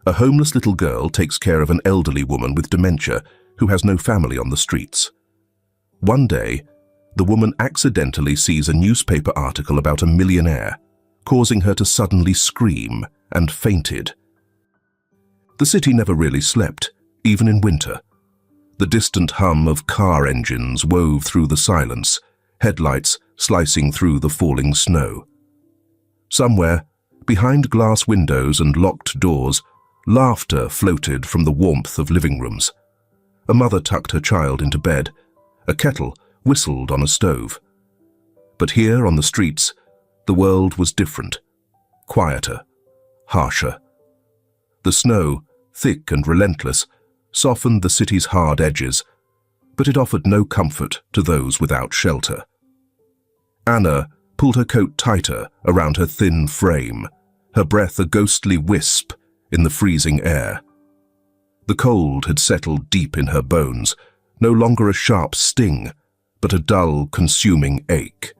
A homeless little girl takes care of an elderly woman with dementia who has no family on the streets. One day, the woman accidentally sees a newspaper article about a millionaire, causing her to suddenly scream and fainted. The city never really slept, even in winter. The distant hum of car engines wove through the silence, headlights slicing through the falling snow. Somewhere, behind glass windows and locked doors, laughter floated from the warmth of living rooms. A mother tucked her child into bed. A kettle whistled on a stove. But here on the streets, the world was different, quieter, harsher. The snow, thick and relentless, softened the city's hard edges, but it offered no comfort to those without shelter. Anna pulled her coat tighter around her thin frame, her breath a ghostly wisp in the freezing air. The cold had settled deep in her bones, no longer a sharp sting, but a dull, consuming ache.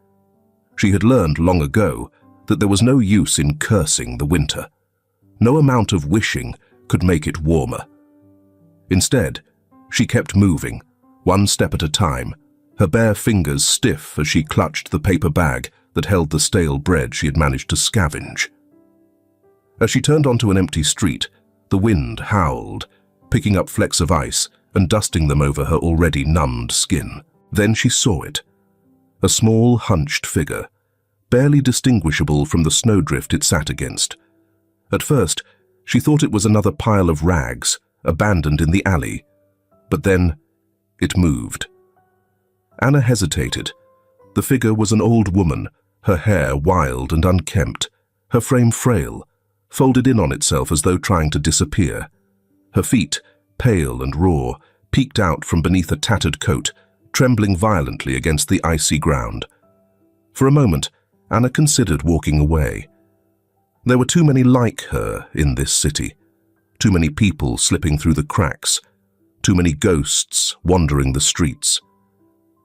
She had learned long ago that there was no use in cursing the winter. No amount of wishing could make it warmer. Instead, she kept moving, one step at a time, her bare fingers stiff as she clutched the paper bag that held the stale bread she had managed to scavenge. As she turned onto an empty street, the wind howled, picking up flecks of ice and dusting them over her already numbed skin. Then she saw it. A small, hunched figure, barely distinguishable from the snowdrift it sat against. At first, she thought it was another pile of rags, abandoned in the alley. But then, it moved. Anna hesitated. The figure was an old woman, her hair wild and unkempt, her frame frail, folded in on itself as though trying to disappear. Her feet, pale and raw, peeked out from beneath a tattered coat, trembling violently against the icy ground. For a moment, Anna considered walking away. There were too many like her in this city, too many people slipping through the cracks, too many ghosts wandering the streets.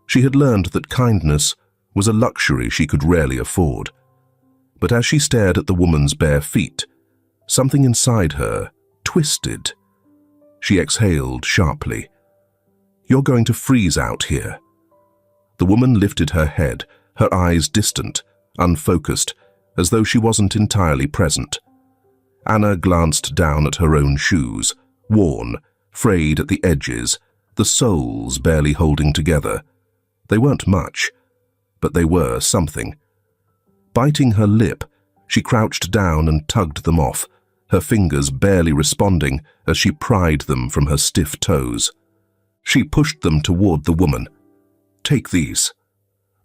She had learned that kindness was a luxury she could rarely afford. But as she stared at the woman's bare feet, something inside her twisted. She exhaled sharply. "You're going to freeze out here." The woman lifted her head, her eyes distant, unfocused, as though she wasn't entirely present. Anna glanced down at her own shoes, worn, frayed at the edges, the soles barely holding together. They weren't much, but they were something. Biting her lip, she crouched down and tugged them off, her fingers barely responding as she pried them from her stiff toes. She pushed them toward the woman. "Take these."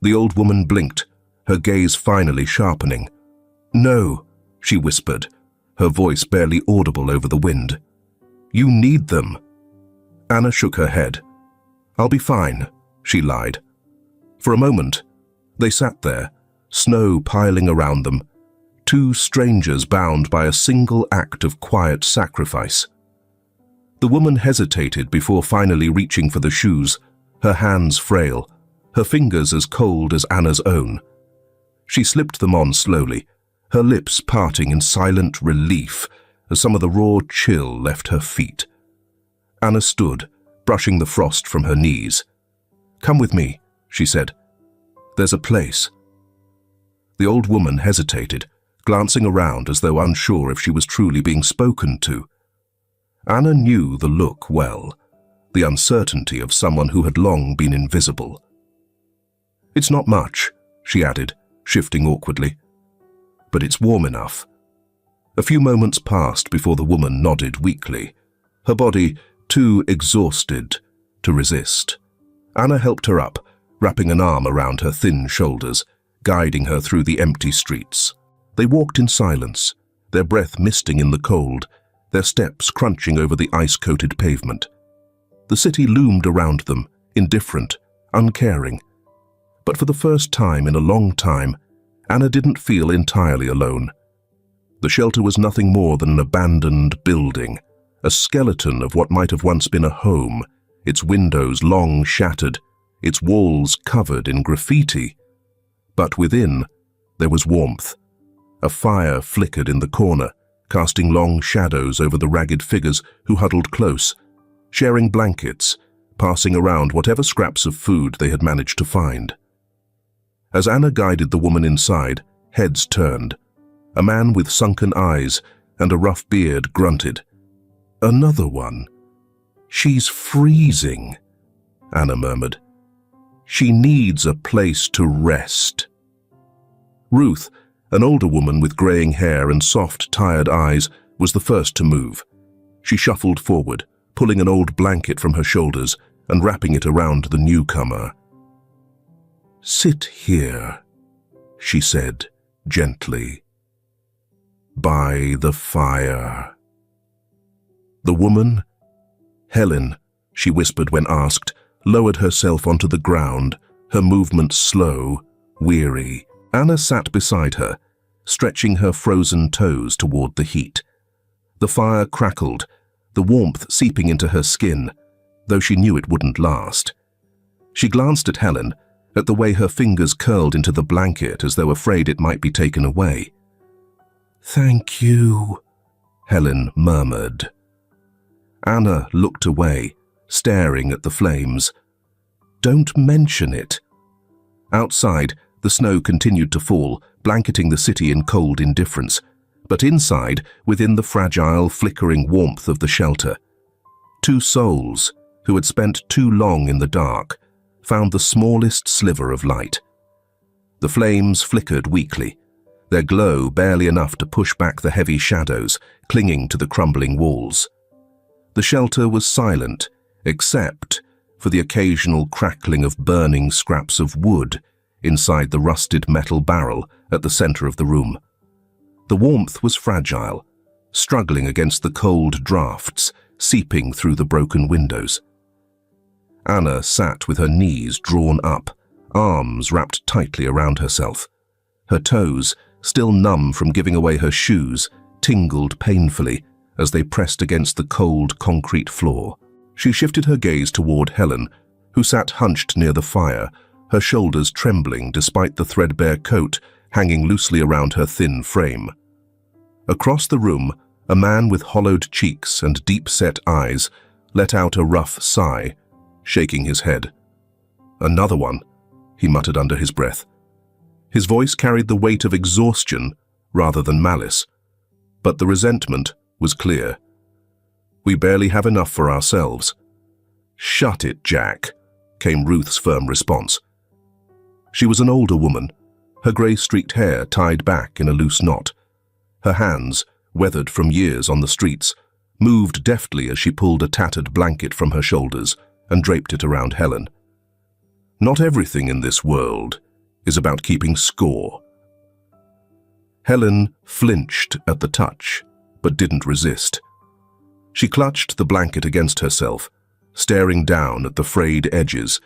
The old woman blinked, her gaze finally sharpening. "No," she whispered, her voice barely audible over the wind. "You need them." Anna shook her head. "I'll be fine," she lied. For a moment, they sat there, snow piling around them, two strangers bound by a single act of quiet sacrifice. The woman hesitated before finally reaching for the shoes, her hands frail, her fingers as cold as Anna's own. She slipped them on slowly, her lips parting in silent relief as some of the raw chill left her feet. Anna stood, brushing the frost from her knees. "Come with me," she said. "There's a place." The old woman hesitated, glancing around as though unsure if she was truly being spoken to. Anna knew the look well, the uncertainty of someone who had long been invisible. "It's not much," she added, shifting awkwardly. "But it's warm enough." A few moments passed before the woman nodded weakly, her body too exhausted to resist. Anna helped her up, wrapping an arm around her thin shoulders, guiding her through the empty streets. They walked in silence, their breath misting in the cold, their steps crunching over the ice-coated pavement. The city loomed around them, indifferent, uncaring. But for the first time in a long time, Anna didn't feel entirely alone. The shelter was nothing more than an abandoned building, a skeleton of what might have once been a home, its windows long shattered, its walls covered in graffiti. But within, there was warmth. A fire flickered in the corner, casting long shadows over the ragged figures who huddled close, sharing blankets, passing around whatever scraps of food they had managed to find. As Anna guided the woman inside, heads turned. A man with sunken eyes and a rough beard grunted. "Another one. She's freezing," Anna murmured. "She needs a place to rest." Ruth, an older woman with graying hair and soft, tired eyes, was the first to move. She shuffled forward, pulling an old blanket from her shoulders and wrapping it around the newcomer. "Sit here," she said gently. "By the fire." The woman, Helen, she whispered when asked, lowered herself onto the ground, her movements slow, weary. Anna sat beside her, stretching her frozen toes toward the heat. The fire crackled, the warmth seeping into her skin, though she knew it wouldn't last. She glanced at Helen, at the way her fingers curled into the blanket as though afraid it might be taken away. "Thank you," Helen murmured. Anna looked away, staring at the flames. "Don't mention it." Outside, the snow continued to fall, blanketing the city in cold indifference, but inside, within the fragile, flickering warmth of the shelter, two souls, who had spent too long in the dark, found the smallest sliver of light. The flames flickered weakly, their glow barely enough to push back the heavy shadows clinging to the crumbling walls. The shelter was silent, except for the occasional crackling of burning scraps of wood inside the rusted metal barrel at the center of the room. The warmth was fragile, struggling against the cold drafts seeping through the broken windows. Anna sat with her knees drawn up, arms wrapped tightly around herself. Her toes, still numb from giving away her shoes, tingled painfully as they pressed against the cold concrete floor. She shifted her gaze toward Helen, who sat hunched near the fire, her shoulders trembling despite the threadbare coat hanging loosely around her thin frame. Across the room, a man with hollowed cheeks and deep-set eyes let out a rough sigh, shaking his head. "Another one," he muttered under his breath. His voice carried the weight of exhaustion rather than malice, but the resentment was clear. "We barely have enough for ourselves." "Shut it, Jack," came Ruth's firm response. She was an older woman, her grey-streaked hair tied back in a loose knot. Her hands, weathered from years on the streets, moved deftly as she pulled a tattered blanket from her shoulders and draped it around Helen. "Not everything in this world is about keeping score." Helen flinched at the touch, but didn't resist. She clutched the blanket against herself, staring down at the frayed edges,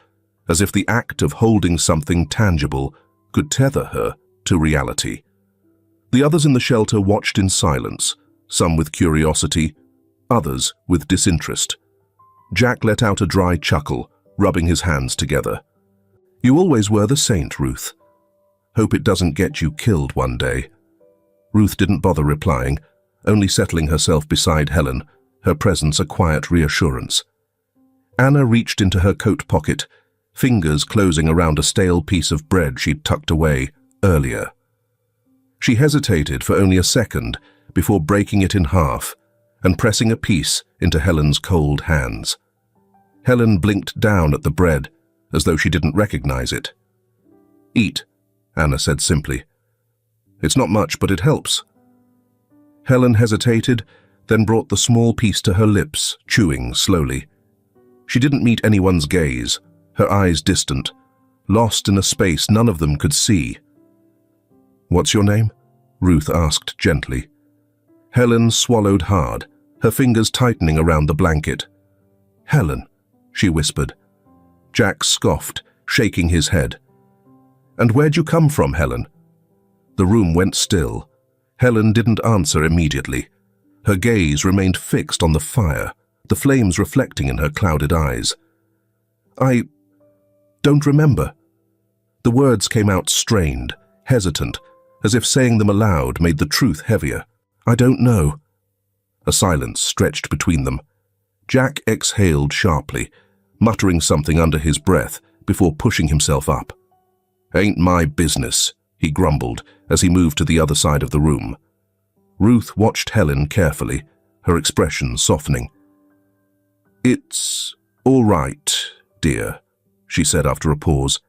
as if the act of holding something tangible could tether her to reality. The others in the shelter watched in silence, some with curiosity, others with disinterest. Jack let out a dry chuckle, rubbing his hands together. "You always were the saint, Ruth. Hope it doesn't get you killed one day." Ruth didn't bother replying, only settling herself beside Helen, her presence a quiet reassurance. Anna reached into her coat pocket, fingers closing around a stale piece of bread she'd tucked away earlier. She hesitated for only a second before breaking it in half and pressing a piece into Helen's cold hands. Helen blinked down at the bread as though she didn't recognize it. "Eat," Anna said simply. "It's not much, but it helps." Helen hesitated, then brought the small piece to her lips, chewing slowly. She didn't meet anyone's gaze, her eyes distant, lost in a space none of them could see. "What's your name?" Ruth asked gently. Helen swallowed hard, her fingers tightening around the blanket. "Helen," she whispered. Jack scoffed, shaking his head. "And where'd you come from, Helen?" The room went still. Helen didn't answer immediately. Her gaze remained fixed on the fire, the flames reflecting in her clouded eyes. "I don't remember." The words came out strained, hesitant, as if saying them aloud made the truth heavier. I don't know. A silence stretched between them. Jack exhaled sharply, muttering something under his breath before pushing himself up. Ain't my business, he grumbled as he moved to the other side of the room. Ruth watched Helen carefully, her expression softening. It's all right, dear, she said after a pause.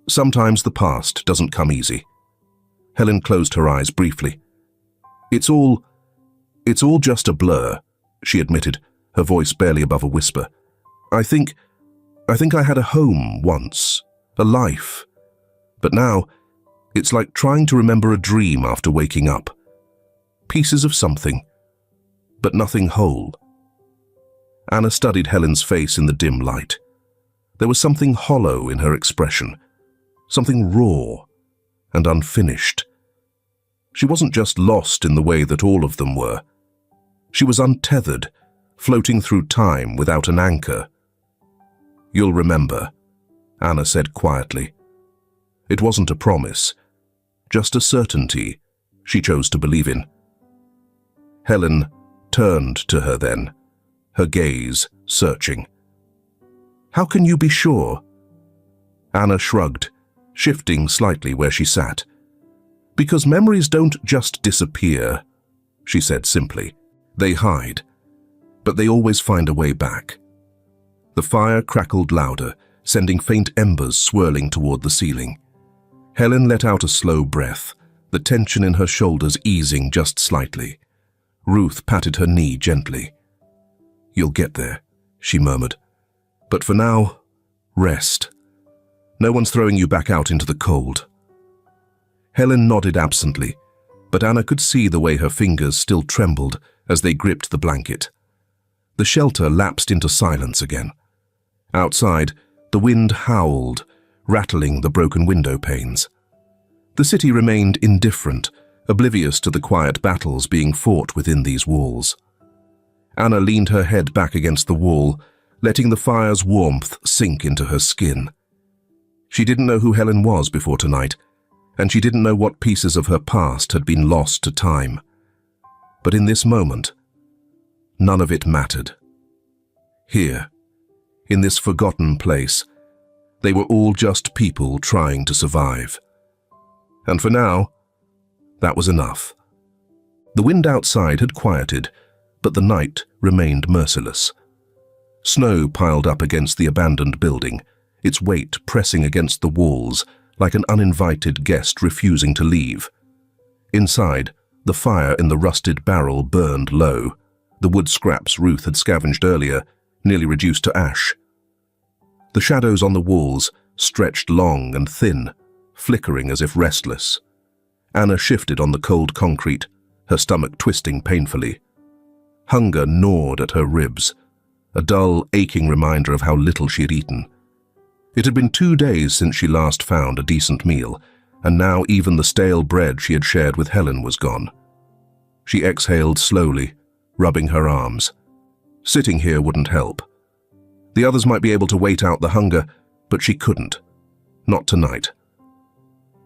Sometimes the past doesn't come easy. Helen closed her eyes briefly. It's all just a blur, she admitted, her voice barely above a whisper. I think I had a home once, a life. But now, it's like trying to remember a dream after waking up. Pieces of something, but nothing whole. Anna studied Helen's face in the dim light. There was something hollow in her expression, something raw and unfinished. She wasn't just lost in the way that all of them were. She was untethered, floating through time without an anchor. You'll remember, Anna said quietly. It wasn't a promise, just a certainty she chose to believe in. Helen turned to her then, her gaze searching. How can you be sure? Anna shrugged, shifting slightly where she sat. Because memories don't just disappear, she said simply. They hide, but they always find a way back. The fire crackled louder, sending faint embers swirling toward the ceiling. Helen let out a slow breath, the tension in her shoulders easing just slightly. Ruth patted her knee gently. You'll get there, she murmured. But for now, rest. No one's throwing you back out into the cold. Helen nodded absently, but Anna could see the way her fingers still trembled as they gripped the blanket. The shelter lapsed into silence again. Outside, the wind howled, rattling the broken window panes. The city remained indifferent, oblivious to the quiet battles being fought within these walls. Anna leaned her head back against the wall, letting the fire's warmth sink into her skin. She didn't know who Helen was before tonight, and she didn't know what pieces of her past had been lost to time. But in this moment, none of it mattered. Here, in this forgotten place, they were all just people trying to survive. And for now, that was enough. The wind outside had quieted, but the night remained merciless. Snow piled up against the abandoned building, its weight pressing against the walls like an uninvited guest refusing to leave. Inside, the fire in the rusted barrel burned low, the wood scraps Ruth had scavenged earlier, nearly reduced to ash. The shadows on the walls stretched long and thin, flickering as if restless. Anna shifted on the cold concrete, her stomach twisting painfully. Hunger gnawed at her ribs, a dull, aching reminder of how little she had eaten. It had been 2 days since she last found a decent meal, and now even the stale bread she had shared with Helen was gone. She exhaled slowly, rubbing her arms. Sitting here wouldn't help. The others might be able to wait out the hunger, but she couldn't. Not tonight.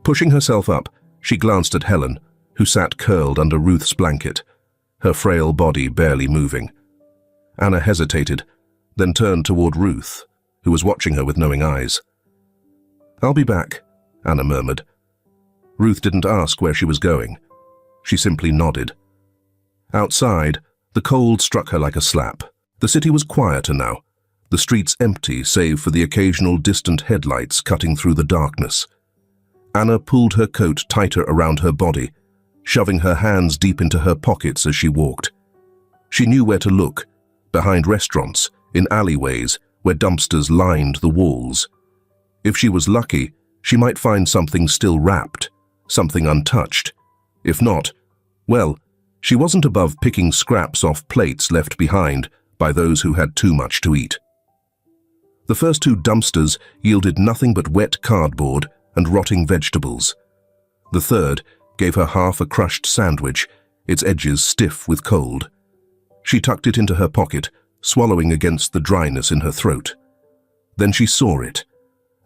Pushing herself up, she glanced at Helen, who sat curled under Ruth's blanket, her frail body barely moving. Anna hesitated, then turned toward Ruth, who was watching her with knowing eyes. "I'll be back," Anna murmured. Ruth didn't ask where she was going. She simply nodded. Outside, the cold struck her like a slap. The city was quieter now, the streets empty save for the occasional distant headlights cutting through the darkness. Anna pulled her coat tighter around her body, shoving her hands deep into her pockets as she walked. She knew where to look, behind restaurants, in alleyways, where dumpsters lined the walls. If she was lucky, she might find something still wrapped, something untouched. If not, well, she wasn't above picking scraps off plates left behind by those who had too much to eat. The first 2 dumpsters yielded nothing but wet cardboard and rotting vegetables. The third gave her half a crushed sandwich, its edges stiff with cold. She tucked it into her pocket, swallowing against the dryness in her throat. Then she saw it.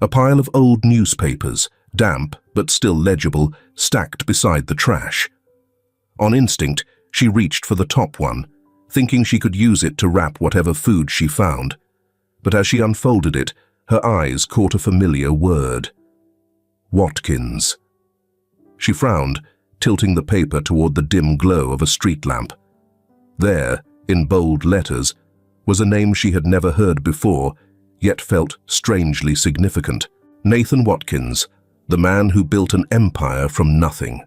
A pile of old newspapers, damp but still legible, stacked beside the trash. On instinct, She reached for the top one, thinking she could use it to wrap whatever food she found. But as she unfolded it, her eyes caught a familiar word. Watkins. She frowned, tilting the paper toward the dim glow of a street lamp. There, in bold letters, was a name she had never heard before, yet felt strangely significant. Nathan Watkins, the man who built an empire from nothing.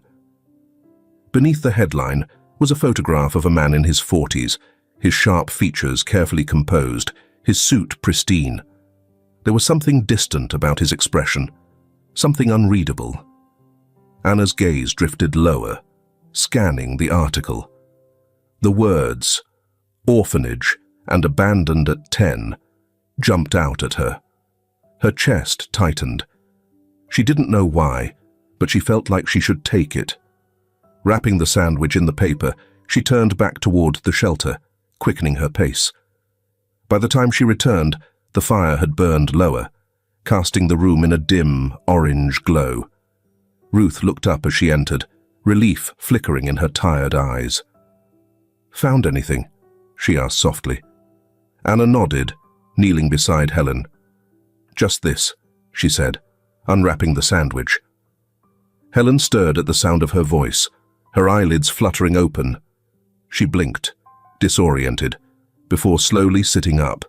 Beneath the headline was a photograph of a man in his 40s, his sharp features carefully composed, his suit pristine. There was something distant about his expression, something unreadable. Anna's gaze drifted lower, scanning the article. The words, orphanage and abandoned at 10, jumped out at her. Her chest tightened. She didn't know why, but she felt like she should take it. Wrapping the sandwich in the paper, she turned back toward the shelter, quickening her pace. By the time she returned, the fire had burned lower, casting the room in a dim, orange glow. Ruth looked up as she entered, relief flickering in her tired eyes. "Found anything?" she asked softly. Anna nodded, kneeling beside Helen. "Just this," she said, unwrapping the sandwich. Helen stirred at the sound of her voice, her eyelids fluttering open. She blinked, disoriented, before slowly sitting up.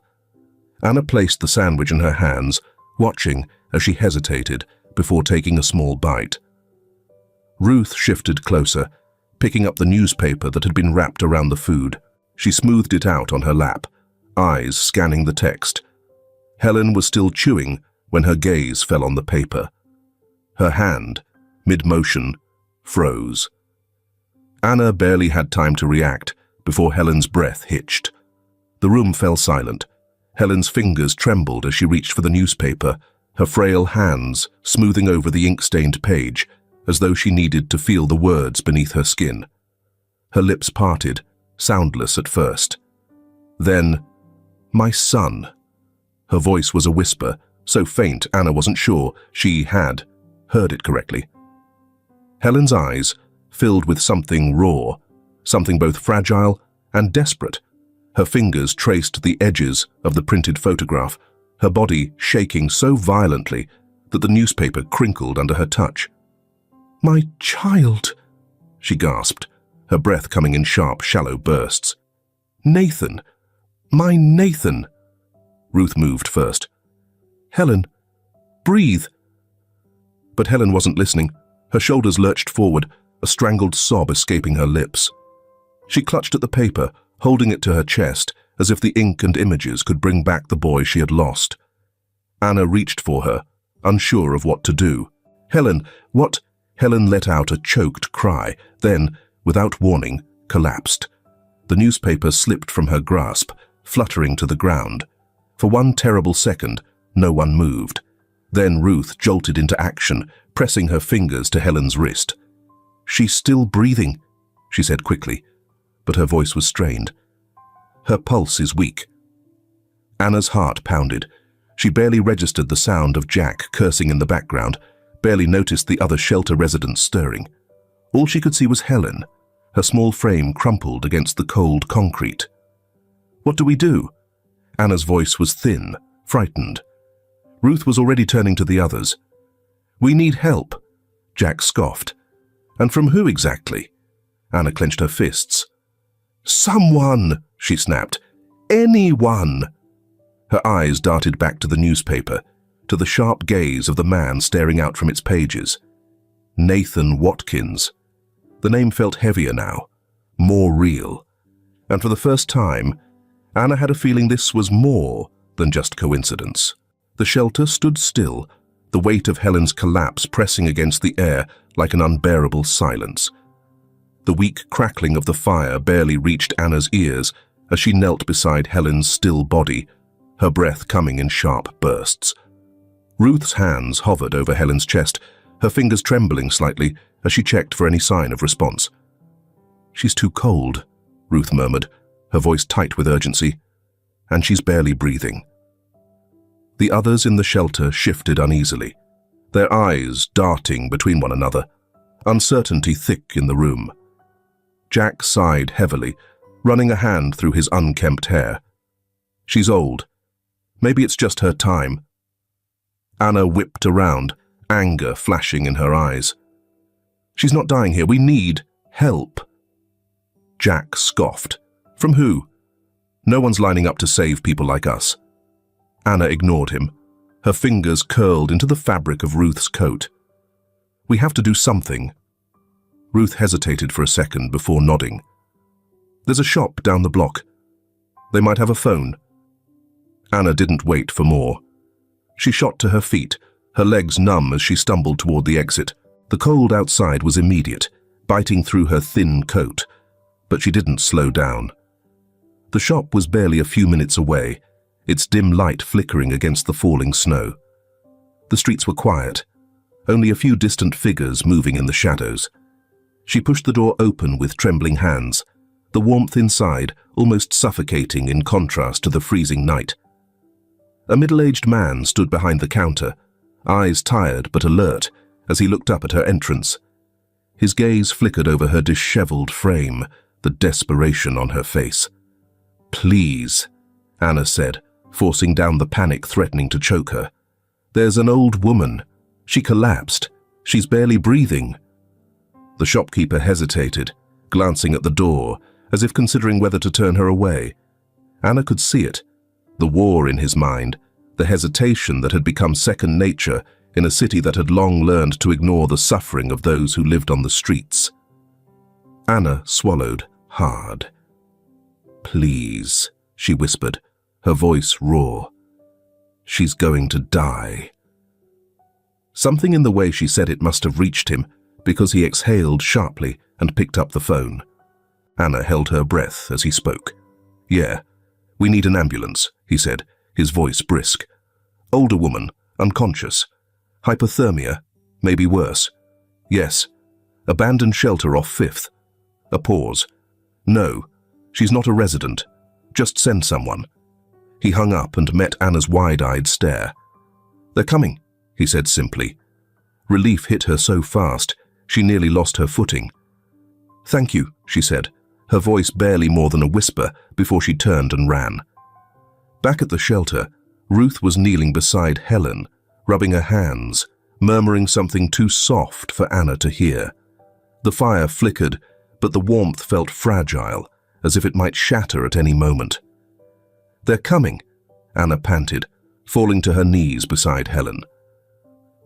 Anna placed the sandwich in her hands, watching as she hesitated before taking a small bite. Ruth shifted closer, picking up the newspaper that had been wrapped around the food. She smoothed it out on her lap, eyes scanning the text. Helen was still chewing when her gaze fell on the paper. Her hand, mid-motion, froze. Anna barely had time to react before Helen's breath hitched. The room fell silent. Helen's fingers trembled as she reached for the newspaper, her frail hands smoothing over the ink-stained page, as though she needed to feel the words beneath her skin. Her lips parted, soundless at first. Then, "My son." Her voice was a whisper, so faint Anna wasn't sure she had heard it correctly. Helen's eyes filled with something raw, something both fragile and desperate. Her fingers traced the edges of the printed photograph, her body shaking so violently that the newspaper crinkled under her touch. "My child," she gasped, her breath coming in sharp, shallow bursts. "Nathan! My Nathan!" Ruth moved first. "Helen, breathe!" But Helen wasn't listening. Her shoulders lurched forward, a strangled sob escaping her lips. She clutched at the paper, holding it to her chest, as if the ink and images could bring back the boy she had lost. Anna reached for her, unsure of what to do. "Helen, what?" Helen let out a choked cry, then, without warning, collapsed. The newspaper slipped from her grasp, fluttering to the ground. For one terrible second, no one moved. Then Ruth jolted into action, pressing her fingers to Helen's wrist. "She's still breathing," she said quickly, but her voice was strained. "Her pulse is weak." Anna's heart pounded. She barely registered the sound of Jack cursing in the background, barely noticed the other shelter residents stirring. All she could see was Helen, her small frame crumpled against the cold concrete. "What do we do?" Anna's voice was thin, frightened. Ruth was already turning to the others. "We need help," Jack scoffed. "And from who exactly?" Anna clenched her fists. "Someone," she snapped. "Anyone!" Her eyes darted back to the newspaper, to the sharp gaze of the man staring out from its pages. Nathan Watkins. The name felt heavier now, more real. And for the first time, Anna had a feeling this was more than just coincidence. The shelter stood still, the weight of Helen's collapse pressing against the air like an unbearable silence. The weak crackling of the fire barely reached Anna's ears as she knelt beside Helen's still body, her breath coming in sharp bursts. Ruth's hands hovered over Helen's chest, her fingers trembling slightly as she checked for any sign of response. "She's too cold," Ruth murmured, her voice tight with urgency. "And she's barely breathing." The others in the shelter shifted uneasily, their eyes darting between one another, uncertainty thick in the room. Jack sighed heavily, running a hand through his unkempt hair. She's old. Maybe it's just her time. Anna whipped around, anger flashing in her eyes. She's not dying here. We need help. Jack scoffed. From who? No one's lining up to save people like us. Anna ignored him. Her fingers curled into the fabric of Ruth's coat. We have to do something. Ruth hesitated for a second before nodding. There's a shop down the block. They might have a phone. Anna didn't wait for more. She shot to her feet, her legs numb as she stumbled toward the exit. The cold outside was immediate, biting through her thin coat, but she didn't slow down. The shop was barely a few minutes away, its dim light flickering against the falling snow. The streets were quiet, only a few distant figures moving in the shadows. She pushed the door open with trembling hands, the warmth inside almost suffocating in contrast to the freezing night. A middle-aged man stood behind the counter, eyes tired but alert as he looked up at her entrance. His gaze flickered over her disheveled frame, the desperation on her face. "Please," Anna said, forcing down the panic threatening to choke her. "There's an old woman. She collapsed. She's barely breathing." The shopkeeper hesitated, glancing at the door, as if considering whether to turn her away. Anna could see it, the war in his mind, the hesitation that had become second nature in a city that had long learned to ignore the suffering of those who lived on the streets. Anna swallowed hard. "Please," she whispered, her voice raw. "She's going to die." Something in the way she said it must have reached him, because he exhaled sharply and picked up the phone. Anna held her breath as he spoke. "Yeah, we need an ambulance," he said, his voice brisk. "Older woman, unconscious. Hypothermia, maybe worse. Yes. Abandoned shelter off 5th. A pause. No, she's not a resident. Just send someone." He hung up and met Anna's wide-eyed stare. "They're coming," he said simply. Relief hit her so fast, she nearly lost her footing. "Thank you," she said, her voice barely more than a whisper before she turned and ran. Back at the shelter, Ruth was kneeling beside Helen, rubbing her hands, murmuring something too soft for Anna to hear. The fire flickered, but the warmth felt fragile, as if it might shatter at any moment. "They're coming," Anna panted, falling to her knees beside Helen.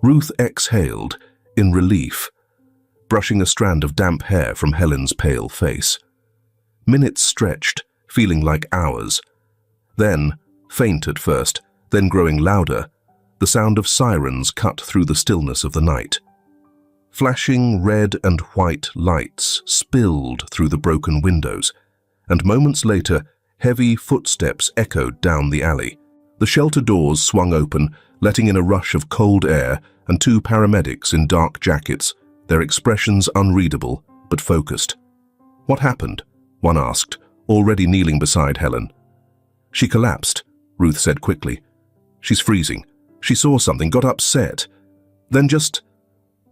Ruth exhaled, in relief, brushing a strand of damp hair from Helen's pale face. Minutes stretched, feeling like hours. Then, faint at first, then growing louder, the sound of sirens cut through the stillness of the night. Flashing red and white lights spilled through the broken windows, and moments later, heavy footsteps echoed down the alley. The shelter doors swung open, letting in a rush of cold air and 2 paramedics in dark jackets, their expressions unreadable but focused. "What happened?" one asked, already kneeling beside Helen. "She collapsed," Ruth said quickly. "She's freezing. She saw something, got upset. Then just..."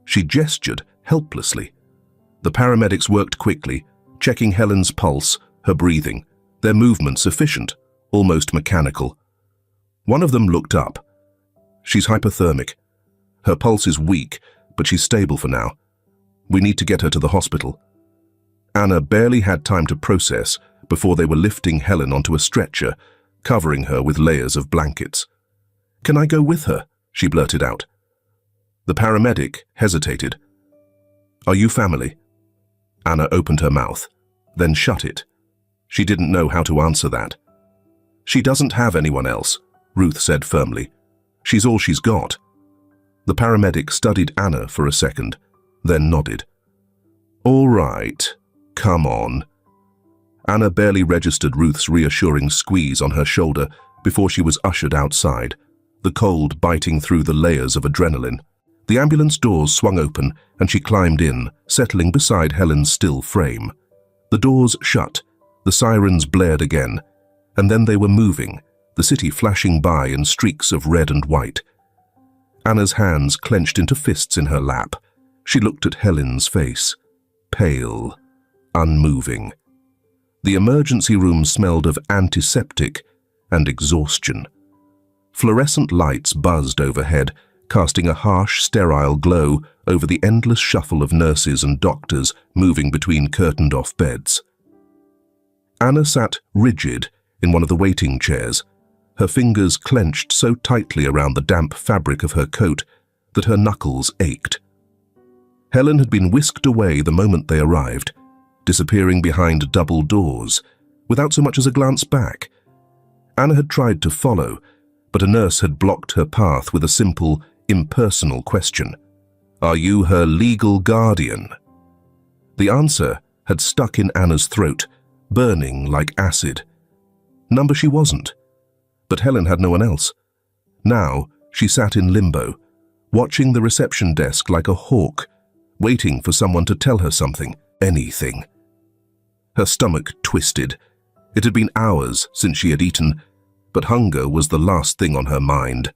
She gestured helplessly. The paramedics worked quickly, checking Helen's pulse, her breathing, their movements efficient, almost mechanical. One of them looked up. "She's hypothermic. Her pulse is weak, but she's stable for now. We need to get her to the hospital." Anna barely had time to process before they were lifting Helen onto a stretcher, covering her with layers of blankets. "Can I go with her?" she blurted out. The paramedic hesitated. "Are you family?" Anna opened her mouth, then shut it. She didn't know how to answer that. "She doesn't have anyone else," Ruth said firmly. "She's all she's got." The paramedic studied Anna for a second, then nodded. "All right, come on." Anna barely registered Ruth's reassuring squeeze on her shoulder before she was ushered outside, the cold biting through the layers of adrenaline. The ambulance doors swung open and she climbed in, settling beside Helen's still frame. The doors shut, the sirens blared again, and then they were moving, the city flashing by in streaks of red and white. Anna's hands clenched into fists in her lap. She looked at Helen's face, pale, unmoving. The emergency room smelled of antiseptic and exhaustion. Fluorescent lights buzzed overhead, casting a harsh, sterile glow over the endless shuffle of nurses and doctors moving between curtained-off beds. Anna sat rigid in one of the waiting chairs, her fingers clenched so tightly around the damp fabric of her coat that her knuckles ached. Helen had been whisked away the moment they arrived, disappearing behind double doors, without so much as a glance back. Anna had tried to follow, but a nurse had blocked her path with a simple, impersonal question. "Are you her legal guardian?" The answer had stuck in Anna's throat, burning like acid. Number she wasn't. But Helen had no one else. Now she sat in limbo, watching the reception desk like a hawk, waiting for someone to tell her something, anything. Her stomach twisted. It had been hours since she had eaten, but hunger was the last thing on her mind.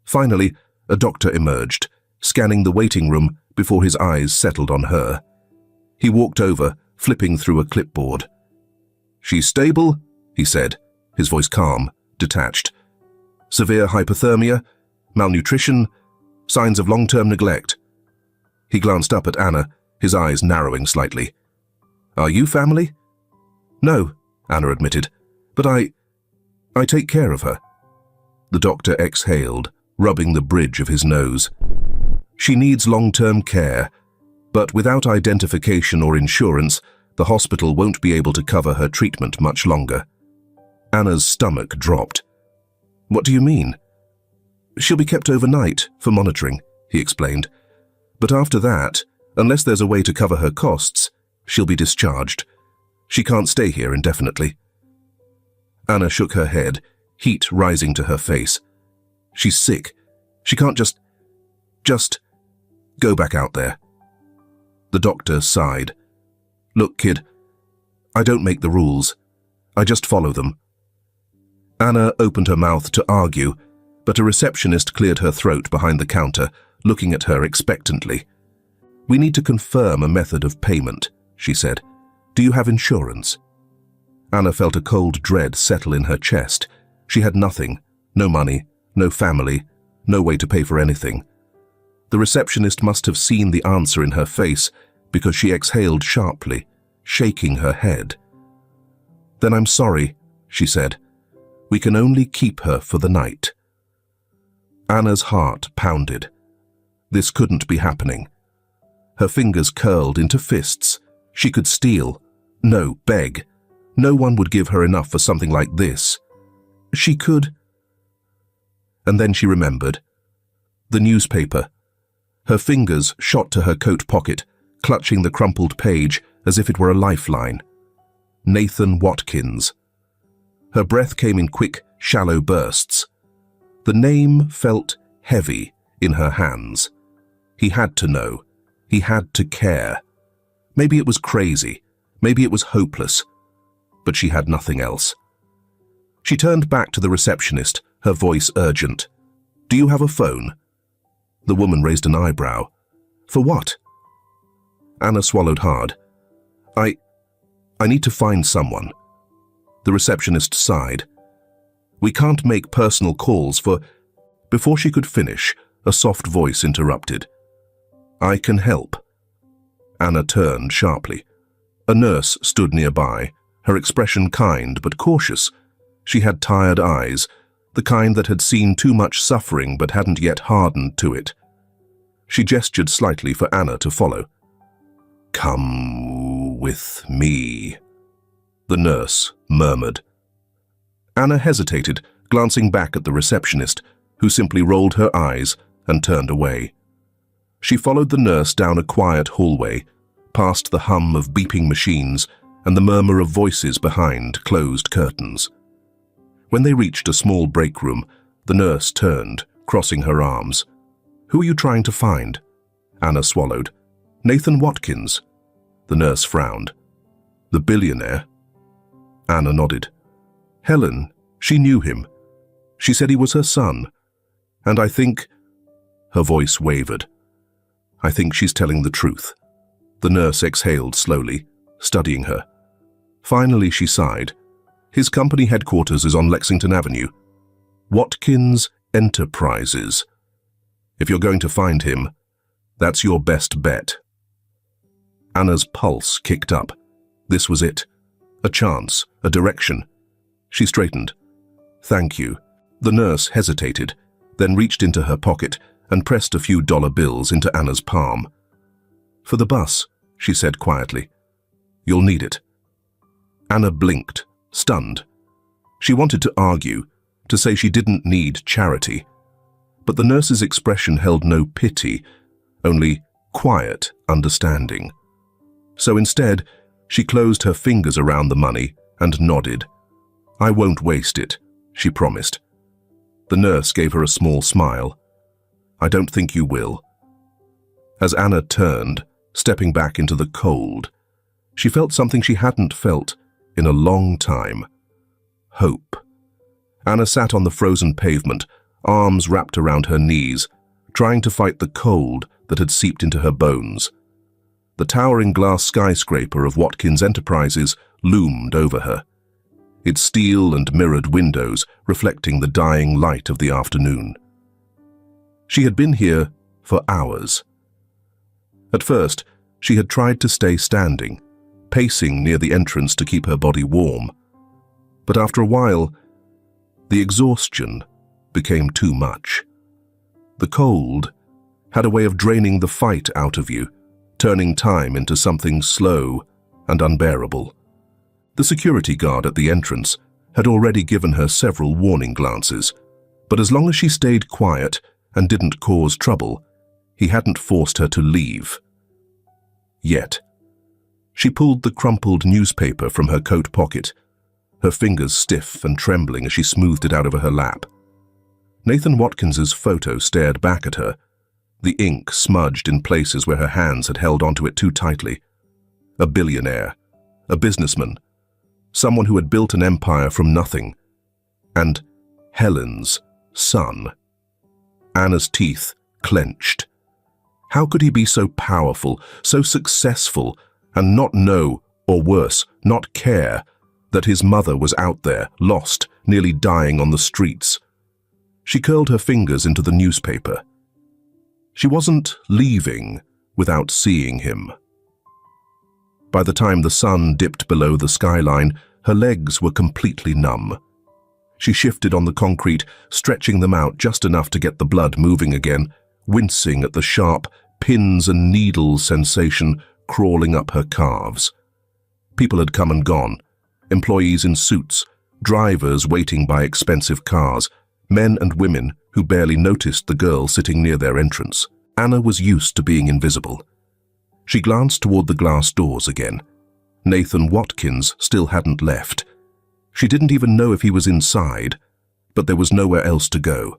Finally, a doctor emerged, scanning the waiting room before his eyes settled on her. He walked over, flipping through a clipboard. "She's stable," he said, his voice calm, detached. "Severe hypothermia, malnutrition, signs of long-term neglect." He glanced up at Anna, his eyes narrowing slightly. "Are you family?" "No," Anna admitted, "but I take care of her." The doctor exhaled, rubbing the bridge of his nose. "She needs long-term care, but without identification or insurance, the hospital won't be able to cover her treatment much longer." Anna's stomach dropped. "What do you mean?" "She'll be kept overnight for monitoring," he explained. "But after that, unless there's a way to cover her costs, she'll be discharged. She can't stay here indefinitely." Anna shook her head, heat rising to her face. "She's sick. She can't just go back out there." The doctor sighed. "Look, kid, I don't make the rules. I just follow them." Anna opened her mouth to argue, but a receptionist cleared her throat behind the counter, looking at her expectantly. "We need to confirm a method of payment," she said. "Do you have insurance?" Anna felt a cold dread settle in her chest. She had nothing, no money, no family, no way to pay for anything. The receptionist must have seen the answer in her face because she exhaled sharply, shaking her head. "Then I'm sorry," she said. "We can only keep her for the night." Anna's heart pounded. This couldn't be happening. Her fingers curled into fists. She could steal. No, beg. No one would give her enough for something like this. She could. And then she remembered. The newspaper. Her fingers shot to her coat pocket, clutching the crumpled page as if it were a lifeline. Nathan Watkins. Her breath came in quick, shallow bursts. The name felt heavy in her hands. He had to know. He had to care. Maybe it was crazy. Maybe it was hopeless. But she had nothing else. She turned back to the receptionist, her voice urgent. "Do you have a phone?" The woman raised an eyebrow. "For what?" Anna swallowed hard. I need to find someone." The receptionist sighed. "We can't make personal calls for—" Before she could finish, a soft voice interrupted. "I can help." Anna turned sharply. A nurse stood nearby, her expression kind but cautious. She had tired eyes, the kind that had seen too much suffering but hadn't yet hardened to it. She gestured slightly for Anna to follow. "Come with me," the nurse murmured. Anna hesitated, glancing back at the receptionist, who simply rolled her eyes and turned away. She followed the nurse down a quiet hallway, past the hum of beeping machines and the murmur of voices behind closed curtains. When they reached a small break room, the nurse turned, crossing her arms. "Who are you trying to find?" Anna swallowed. "Nathan Watkins." The nurse frowned. "The billionaire?" Anna nodded. "Helen, she knew him. She said he was her son. And I think—" Her voice wavered. "I think she's telling the truth." The nurse exhaled slowly. studying her. Finally, she sighed. His company headquarters is on Lexington Avenue. Watkins Enterprises. If you're going to find him, that's your best bet. Anna's pulse kicked up. This was it. A chance, a direction. She straightened. Thank you. The nurse hesitated, then reached into her pocket and pressed a few dollar bills into Anna's palm. For the bus, she said quietly. You'll need it. Anna blinked, stunned. She wanted to argue, to say she didn't need charity. But the nurse's expression held no pity, only quiet understanding. So instead, she closed her fingers around the money and nodded. I won't waste it, she promised. The nurse gave her a small smile. I don't think you will. As Anna turned, stepping back into the cold, she felt something she hadn't felt in a long time. Hope. Anna sat on the frozen pavement, arms wrapped around her knees, trying to fight the cold that had seeped into her bones. The towering glass skyscraper of Watkins Enterprises loomed over her, its steel and mirrored windows reflecting the dying light of the afternoon. She had been here for hours. At first, she had tried to stay standing, pacing near the entrance to keep her body warm. But after a while, the exhaustion became too much. The cold had a way of draining the fight out of you, turning time into something slow and unbearable. The security guard at the entrance had already given her several warning glances, but as long as she stayed quiet and didn't cause trouble, he hadn't forced her to leave. Yet. She pulled the crumpled newspaper from her coat pocket, her fingers stiff and trembling as she smoothed it out over her lap. Nathan Watkins's photo stared back at her, the ink smudged in places where her hands had held onto it too tightly. A billionaire, a businessman, someone who had built an empire from nothing, and Helen's son. Anna's teeth clenched. How could he be so powerful, so successful, and not know, or worse, not care, that his mother was out there, lost, nearly dying on the streets? She curled her fingers into the newspaper. She wasn't leaving without seeing him. By the time the sun dipped below the skyline, her legs were completely numb. She shifted on the concrete, stretching them out just enough to get the blood moving again, wincing at the sharp pins and needles sensation crawling up her calves. People had come and gone, employees in suits, drivers waiting by expensive cars, men and women who barely noticed the girl sitting near their entrance. Anna was used to being invisible. She glanced toward the glass doors again. Nathan Watkins still hadn't left. She didn't even know if he was inside, but there was nowhere else to go.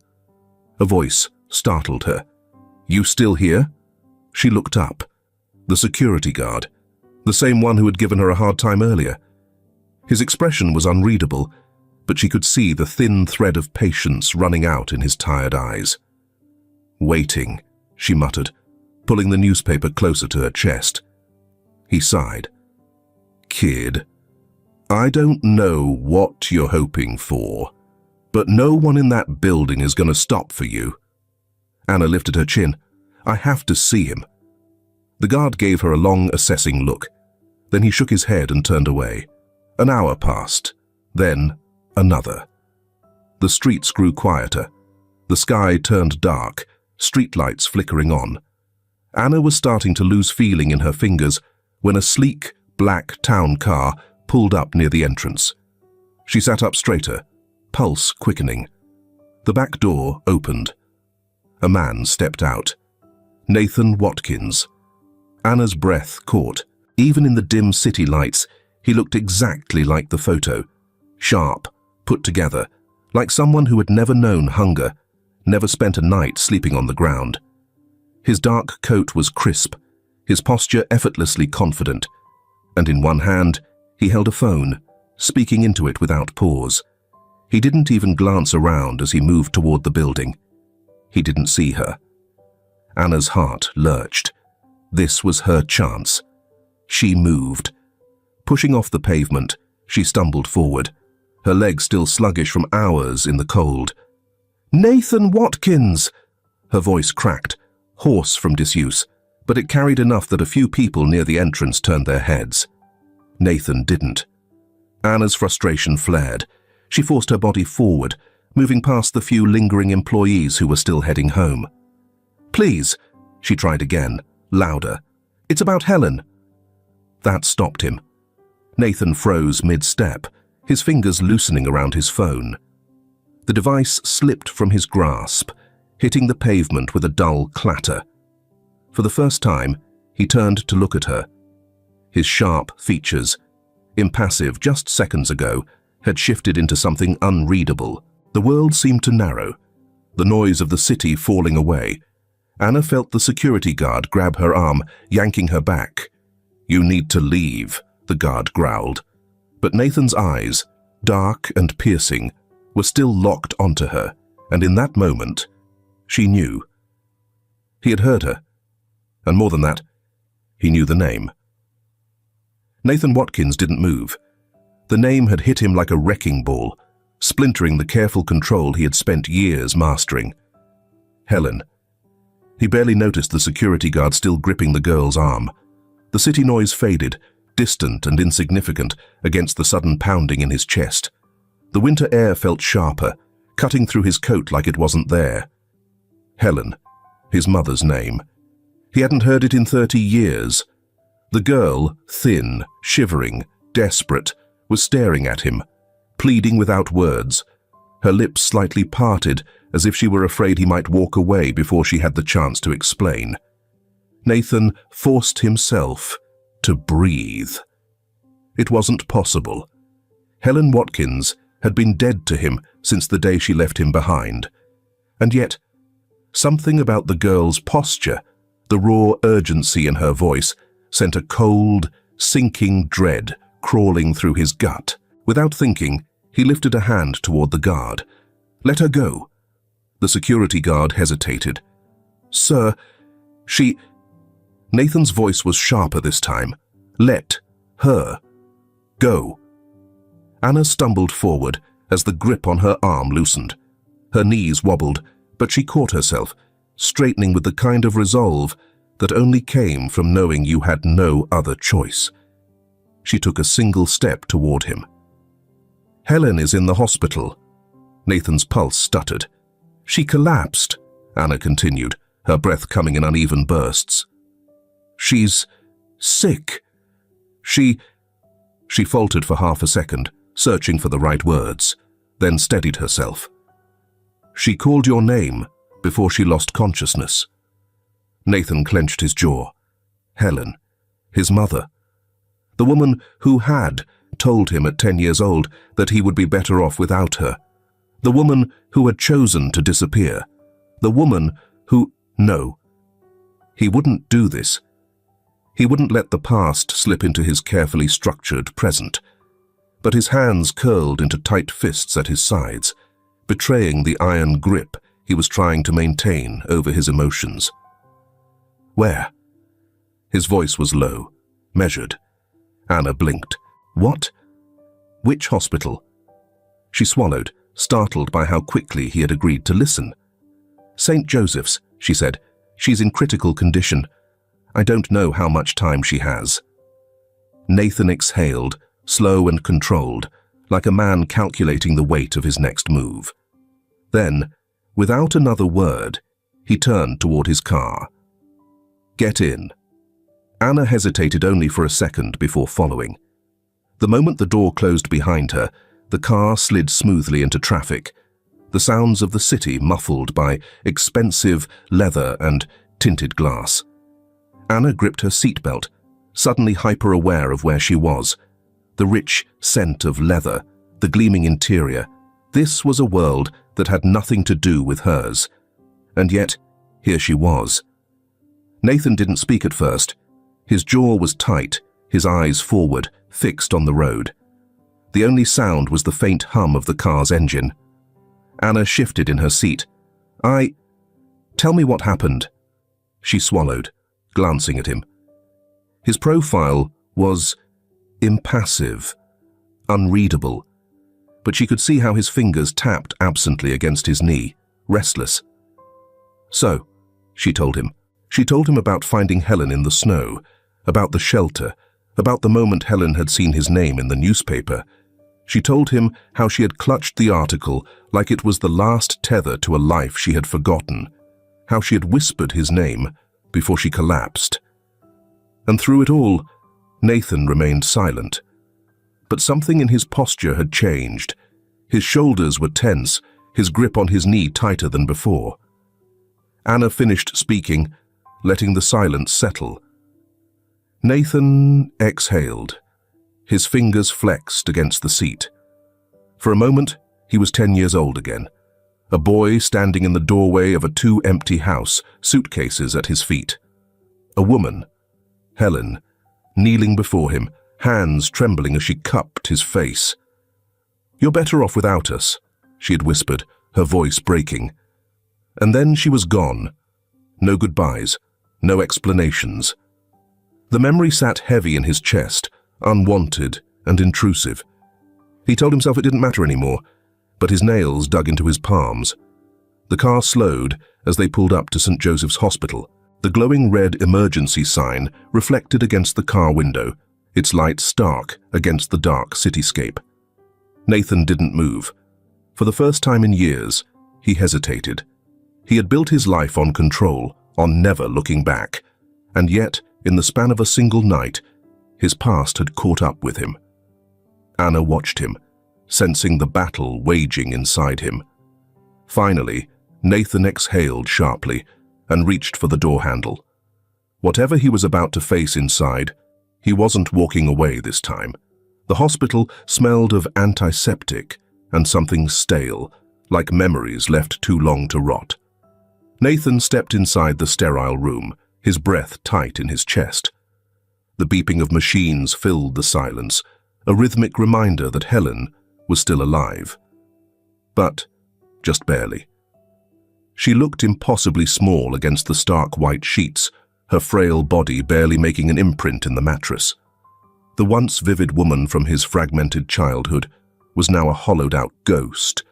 A voice startled her. You still here? She looked up. The security guard, the same one who had given her a hard time earlier. His expression was unreadable, but she could see the thin thread of patience running out in his tired eyes. Waiting, she muttered, pulling the newspaper closer to her chest. He sighed. Kid, I don't know what you're hoping for, but no one in that building is going to stop for you. Anna lifted her chin. I have to see him. The guard gave her a long, assessing look. Then he shook his head and turned away. An hour passed. Then another. The streets grew quieter. The sky turned dark, streetlights flickering on. Anna was starting to lose feeling in her fingers when a sleek, black town car pulled up near the entrance. She sat up straighter, pulse quickening. The back door opened. A man stepped out. Nathan Watkins. Anna's breath caught. Even in the dim city lights, he looked exactly like the photo. Sharp, put together, like someone who had never known hunger, never spent a night sleeping on the ground. His dark coat was crisp, his posture effortlessly confident, and in one hand, he held a phone, speaking into it without pause. He didn't even glance around as he moved toward the building. He didn't see her. Anna's heart lurched. This was her chance. She moved. Pushing off the pavement, she stumbled forward, her legs still sluggish from hours in the cold. "Nathan Watkins!" Her voice cracked, hoarse from disuse, but it carried enough that a few people near the entrance turned their heads. Nathan didn't. Anna's frustration flared. She forced her body forward, moving past the few lingering employees who were still heading home. "Please," she tried again, louder. "It's about Helen." That stopped him. Nathan froze mid-step, his fingers loosening around his phone. The device slipped from his grasp, hitting the pavement with a dull clatter. For the first time, he turned to look at her. His sharp features, impassive just seconds ago, had shifted into something unreadable. The world seemed to narrow, the noise of the city falling away. Anna felt the security guard grab her arm, yanking her back. "You need to leave," the guard growled. But Nathan's eyes, dark and piercing, were still locked onto her, and in that moment, she knew. He had heard her, and more than that, he knew the name. Nathan Watkins didn't move. The name had hit him like a wrecking ball, splintering the careful control he had spent years mastering. Helen. He barely noticed the security guard still gripping the girl's arm. The city noise faded, distant and insignificant against the sudden pounding in his chest. The winter air felt sharper, cutting through his coat like it wasn't there. Helen, his mother's name. He hadn't heard it in 30 years. The girl, thin, shivering, desperate, was staring at him, pleading without words, her lips slightly parted as if she were afraid he might walk away before she had the chance to explain. Nathan forced himself to breathe. It wasn't possible. Helen Watkins had been dead to him since the day she left him behind. And yet, something about the girl's posture, the raw urgency in her voice, sent a cold, sinking dread crawling through his gut. Without thinking, he lifted a hand toward the guard. "Let her go." The security guard hesitated. "Sir, she..." Nathan's voice was sharper this time. "Let her go." Anna stumbled forward as the grip on her arm loosened. Her knees wobbled, but she caught herself, straightening with the kind of resolve that only came from knowing you had no other choice. She took a single step toward him. "Helen is in the hospital." Nathan's pulse stuttered. "She collapsed," Anna continued, her breath coming in uneven bursts. "She's sick. She..." She faltered for half a second, searching for the right words, then steadied herself. "She called your name before she lost consciousness." Nathan clenched his jaw. Helen, his mother. The woman who had told him at 10 years old that he would be better off without her. The woman who had chosen to disappear. The woman who... No. He wouldn't do this. He wouldn't let the past slip into his carefully structured present. But his hands curled into tight fists at his sides, betraying the iron grip he was trying to maintain over his emotions. "Where?" His voice was low, measured. Anna blinked. "What? Which hospital?" She swallowed, startled by how quickly he had agreed to listen. "St. Joseph's," she said. "She's in critical condition. I don't know how much time she has." Nathan exhaled, slow and controlled, like a man calculating the weight of his next move. Then, without another word, he turned toward his car. "Get in." Anna hesitated only for a second before following. The moment the door closed behind her, the car slid smoothly into traffic, the sounds of the city muffled by expensive leather and tinted glass. Anna gripped her seatbelt, suddenly hyper-aware of where she was. The rich scent of leather, the gleaming interior. This was a world that had nothing to do with hers. And yet, here she was. Nathan didn't speak at first. His jaw was tight, his eyes forward, fixed on the road. The only sound was the faint hum of the car's engine. Anna shifted in her seat. Tell me what happened." She swallowed, glancing at him. His profile was impassive, unreadable, but she could see how his fingers tapped absently against his knee, restless. "So," she told him. She told him about finding Helen in the snow, about the shelter, about the moment Helen had seen his name in the newspaper. She told him how she had clutched the article like it was the last tether to a life she had forgotten, how she had whispered his name before she collapsed. And through it all, Nathan remained silent. But something in his posture had changed. His shoulders were tense, his grip on his knee tighter than before. Anna finished speaking, letting the silence settle. Nathan exhaled. His fingers flexed against the seat. For a moment, he was 10 years old again. A boy standing in the doorway of a too-empty house, suitcases at his feet. A woman, Helen, kneeling before him, hands trembling as she cupped his face. "You're better off without us," she had whispered, her voice breaking. And then she was gone. No goodbyes, no explanations. The memory sat heavy in his chest, unwanted and intrusive. He told himself it didn't matter anymore, but his nails dug into his palms. The car slowed as they pulled up to St. Joseph's Hospital. The glowing red emergency sign reflected against the car window, its light stark against the dark cityscape. Nathan didn't move. For the first time in years, he hesitated. He had built his life on control, on never looking back, and yet, in the span of a single night, his past had caught up with him. Anna watched him, sensing the battle waging inside him. Finally, Nathan exhaled sharply and reached for the door handle. Whatever he was about to face inside, he wasn't walking away this time. The hospital smelled of antiseptic and something stale, like memories left too long to rot. Nathan stepped inside the sterile room, his breath tight in his chest. The beeping of machines filled the silence, a rhythmic reminder that Helen was still alive. But just barely. She looked impossibly small against the stark white sheets, her frail body barely making an imprint in the mattress. The once vivid woman from his fragmented childhood was now a hollowed-out ghost,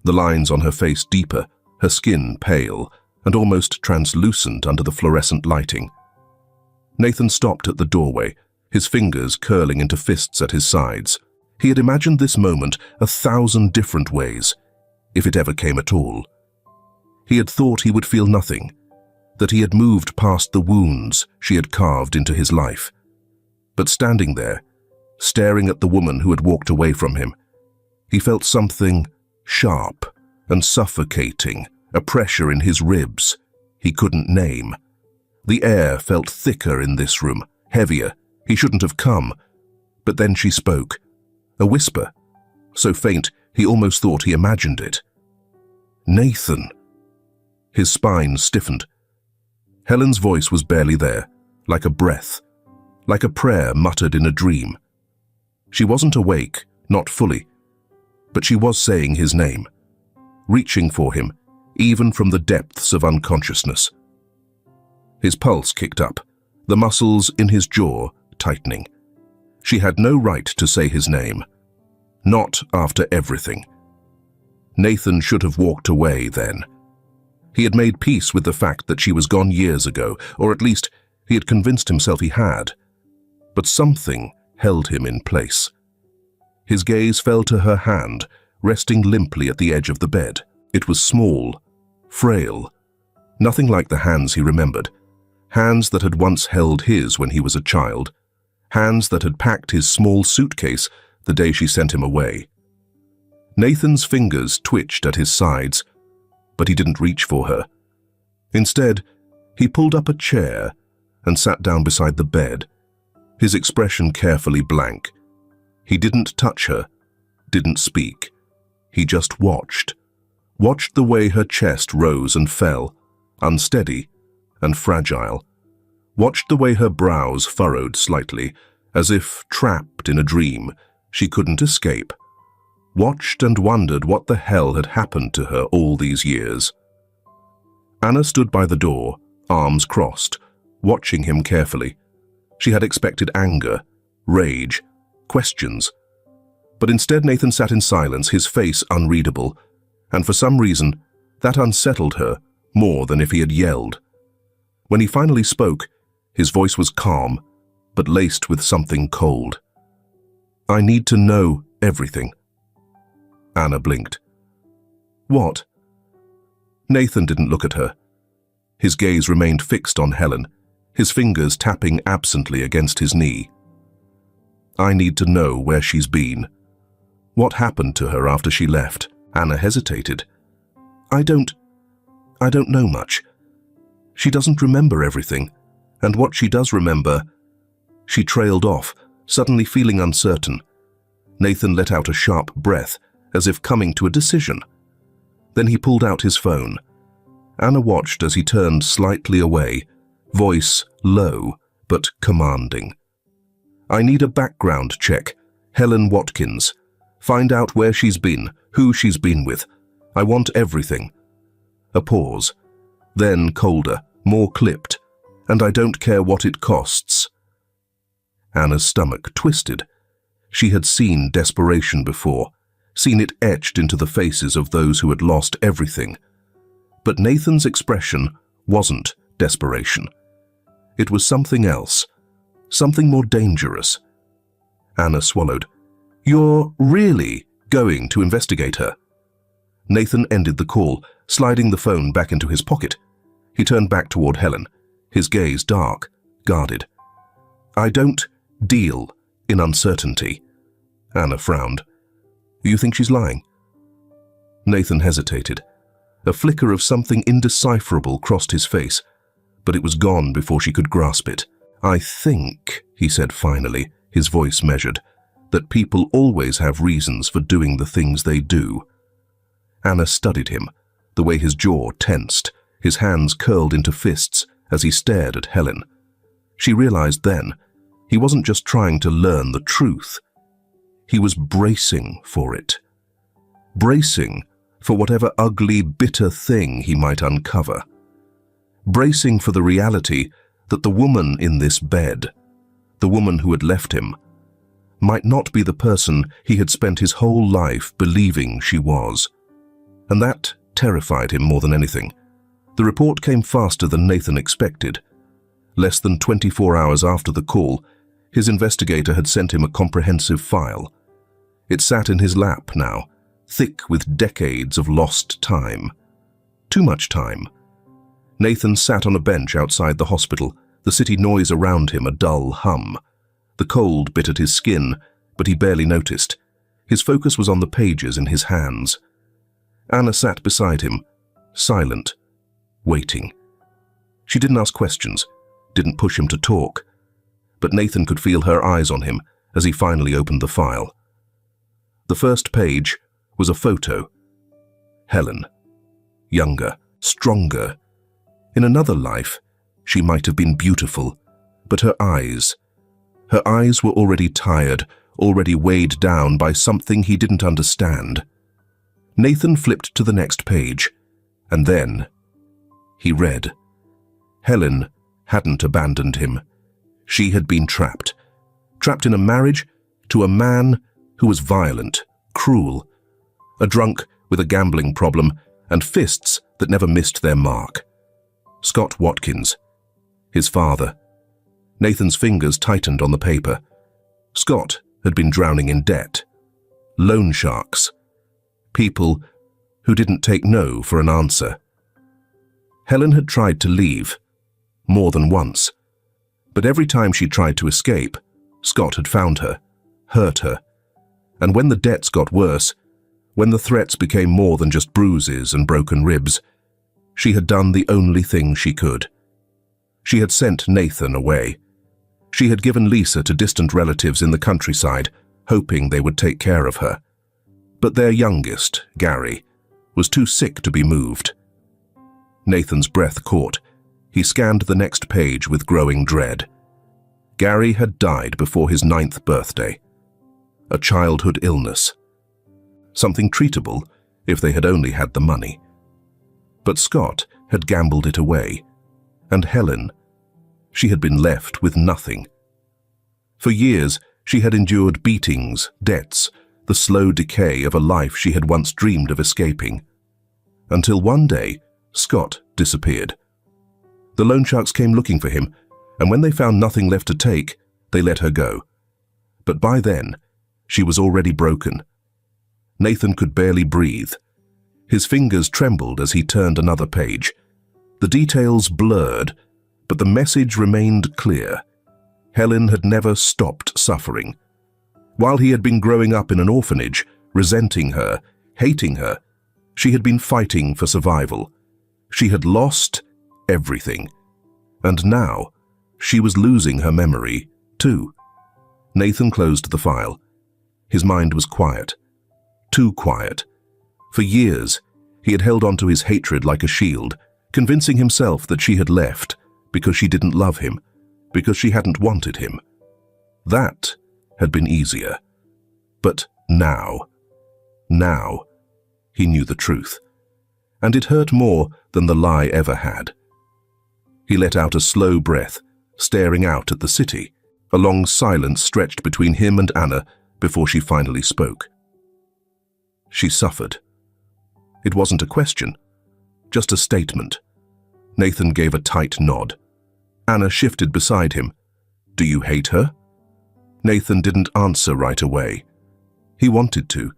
the lines on her face deeper, her skin pale and almost translucent under the fluorescent lighting. Nathan stopped at the doorway, his fingers curling into fists at his sides. He had imagined this moment 1,000 different ways, if it ever came at all. He had thought he would feel nothing, that he had moved past the wounds she had carved into his life. But standing there, staring at the woman who had walked away from him, he felt something sharp and suffocating, a pressure in his ribs he couldn't name. The air felt thicker in this room, heavier. He shouldn't have come. But then she spoke, a whisper, so faint he almost thought he imagined it. "Nathan." His spine stiffened. Helen's voice was barely there, like a breath, like a prayer muttered in a dream. She wasn't awake, not fully, but she was saying his name, reaching for him, even from the depths of unconsciousness. His pulse kicked up, the muscles in his jaw tightening. She had no right to say his name. Not after everything. Nathan should have walked away then. He had made peace with the fact that she was gone years ago, or at least he had convinced himself he had. But something held him in place. His gaze fell to her hand, resting limply at the edge of the bed. It was small, frail, nothing like the hands he remembered. Hands that had once held his when he was a child. Hands that had packed his small suitcase the day she sent him away. Nathan's fingers twitched at his sides, but he didn't reach for her. Instead, he pulled up a chair and sat down beside the bed, his expression carefully blank. He didn't touch her, didn't speak. He just watched the way her chest rose and fell, unsteady and fragile. Watched the way her brows furrowed slightly, as if trapped in a dream she couldn't escape. Watched and wondered what the hell had happened to her all these years. Anna stood by the door, arms crossed, watching him carefully. She had expected anger, rage, questions. But instead Nathan sat in silence, his face unreadable, and for some reason, that unsettled her more than if he had yelled. When he finally spoke, his voice was calm, but laced with something cold. "I need to know everything." Anna blinked. "What?" Nathan didn't look at her. His gaze remained fixed on Helen, his fingers tapping absently against his knee. "I need to know where she's been. What happened to her after she left?" Anna hesitated. I don't know much. She doesn't remember everything, and what she does remember..." She trailed off, suddenly feeling uncertain. Nathan let out a sharp breath, as if coming to a decision. Then he pulled out his phone. Anna watched as he turned slightly away, voice low but commanding. "I need a background check. Helen Watkins. Find out where she's been, who she's been with. I want everything." A pause. Then colder, more clipped. "And I don't care what it costs." Anna's stomach twisted. She had seen desperation before, seen it etched into the faces of those who had lost everything. But Nathan's expression wasn't desperation. It was something else, something more dangerous. Anna swallowed. "You're really going to investigate her?" Nathan ended the call, sliding the phone back into his pocket. He turned back toward Helen, his gaze dark, guarded. "I don't deal in uncertainty." Anna frowned. "You think she's lying?" Nathan hesitated. A flicker of something indecipherable crossed his face, but it was gone before she could grasp it. "I think," he said finally, his voice measured, "that people always have reasons for doing the things they do." Anna studied him, the way his jaw tensed, his hands curled into fists as he stared at Helen. She realized then, he wasn't just trying to learn the truth. He was bracing for it. Bracing for whatever ugly, bitter thing he might uncover. Bracing for the reality that the woman in this bed, the woman who had left him, might not be the person he had spent his whole life believing she was. And that terrified him more than anything. The report came faster than Nathan expected. Less than 24 hours after the call, his investigator had sent him a comprehensive file. It sat in his lap now, thick with decades of lost time. Too much time. Nathan sat on a bench outside the hospital, the city noise around him a dull hum. The cold bit at his skin, but he barely noticed. His focus was on the pages in his hands. Anna sat beside him, silent, waiting. She didn't ask questions, didn't push him to talk, but Nathan could feel her eyes on him as he finally opened the file. The first page was a photo. Helen. Younger, stronger. In another life, she might have been beautiful, but her eyes were already tired, already weighed down by something he didn't understand. Nathan flipped to the next page, and then he read. Helen hadn't abandoned him. She had been trapped in a marriage to a man who was violent, cruel, a drunk with a gambling problem and fists that never missed their mark. Scott Watkins, his father. Nathan's fingers tightened on the paper. Scott had been drowning in debt. Loan sharks. People who didn't take no for an answer. Helen had tried to leave, more than once. But every time she tried to escape, Scott had found her, hurt her. And when the debts got worse, when the threats became more than just bruises and broken ribs, she had done the only thing she could. She had sent Nathan away. She had given Lisa to distant relatives in the countryside, hoping they would take care of her. But their youngest, Gary, was too sick to be moved. Nathan's breath caught. He scanned the next page with growing dread. Gary had died before his 9th birthday. A childhood illness. Something treatable if they had only had the money. But Scott had gambled it away. And Helen, she had been left with nothing. For years, She had endured beatings, debts, the slow decay of a life she had once dreamed of escaping. Until one day, Scott disappeared. The loan sharks came looking for him, and when they found nothing left to take, they let her go. But by then, she was already broken. Nathan could barely breathe. His fingers trembled as he turned another page. The details blurred, but the message remained clear. Helen had never stopped suffering. While he had been growing up in an orphanage, resenting her, hating her, she had been fighting for survival. She had lost everything. And now, she was losing her memory, too. Nathan closed the file. His mind was quiet. Too quiet. For years, he had held onto his hatred like a shield, convincing himself that she had left because she didn't love him, because she hadn't wanted him. That had been easier. But now, he knew the truth. And it hurt more than the lie ever had. He let out a slow breath, staring out at the city. A long silence stretched between him and Anna before she finally spoke. She suffered. It wasn't a question, just a statement. Nathan gave a tight nod. Anna shifted beside him. Do you hate her? Nathan didn't answer right away. He wanted to.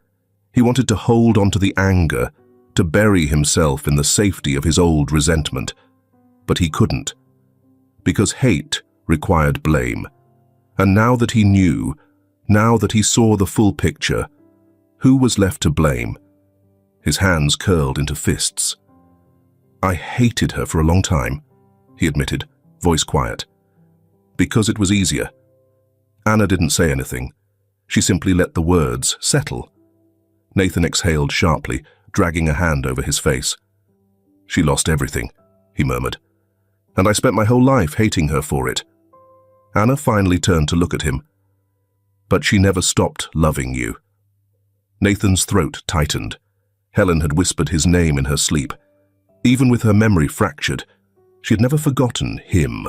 He wanted to hold onto the anger, to bury himself in the safety of his old resentment. But he couldn't. Because hate required blame. And now that he knew, now that he saw the full picture, who was left to blame? His hands curled into fists. I hated her for a long time, he admitted, voice quiet. Because it was easier. Anna didn't say anything. She simply let the words settle. Nathan exhaled sharply, dragging a hand over his face. She lost everything, he murmured. And I spent my whole life hating her for it. Anna finally turned to look at him. But she never stopped loving you. Nathan's throat tightened. Helen had whispered his name in her sleep. Even with her memory fractured, she had never forgotten him.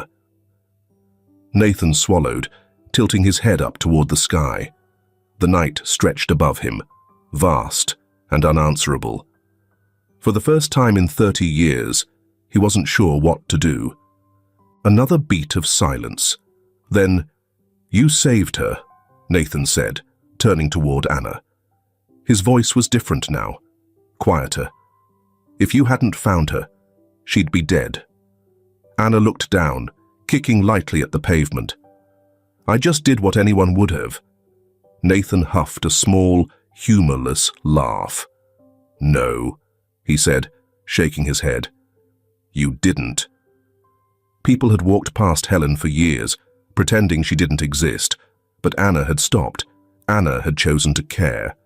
Nathan swallowed, tilting his head up toward the sky. The night stretched above him, vast and unanswerable. For the first time in 30 years, he wasn't sure what to do. Another beat of silence. Then, "You saved her," Nathan said, turning toward Anna. His voice was different now, quieter. If you hadn't found her, she'd be dead. Anna looked down, kicking lightly at the pavement. I just did what anyone would have. Nathan huffed a small, humorless laugh. No, he said, shaking his head. You didn't. People had walked past Helen for years, pretending she didn't exist, but Anna had stopped. Anna had chosen to care.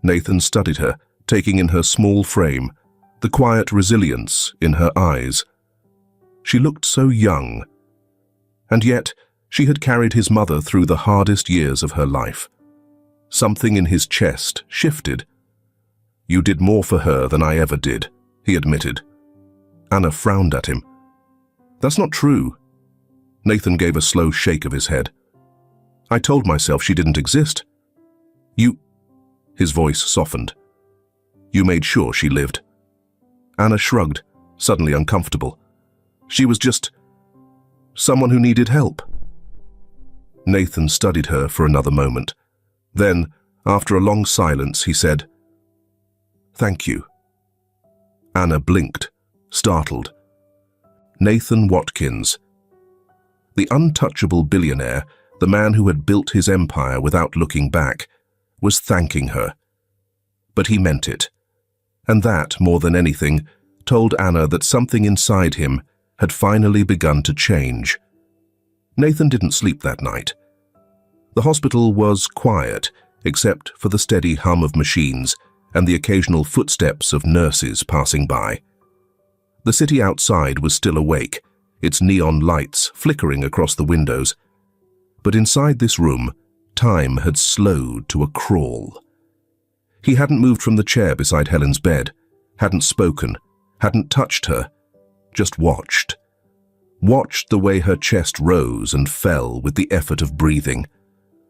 Nathan studied her, taking in her small frame, the quiet resilience in her eyes. She looked so young. And yet, she had carried his mother through the hardest years of her life. Something in his chest shifted. You did more for her than I ever did, he admitted. Anna frowned at him. That's not true. Nathan gave a slow shake of his head. I told myself she didn't exist. His voice softened. You made sure she lived. Anna shrugged, suddenly uncomfortable. She was just someone who needed help. Nathan studied her for another moment. Then, after a long silence, he said, Thank you. Anna blinked, startled. Nathan Watkins. The untouchable billionaire, the man who had built his empire without looking back, was thanking her. But he meant it. And that, more than anything, told Anna that something inside him had finally begun to change. Nathan didn't sleep that night. The hospital was quiet, except for the steady hum of machines and the occasional footsteps of nurses passing by. The city outside was still awake, its neon lights flickering across the windows. But inside this room, time had slowed to a crawl. He hadn't moved from the chair beside Helen's bed, hadn't spoken, hadn't touched her, just watched. Watched the way her chest rose and fell with the effort of breathing,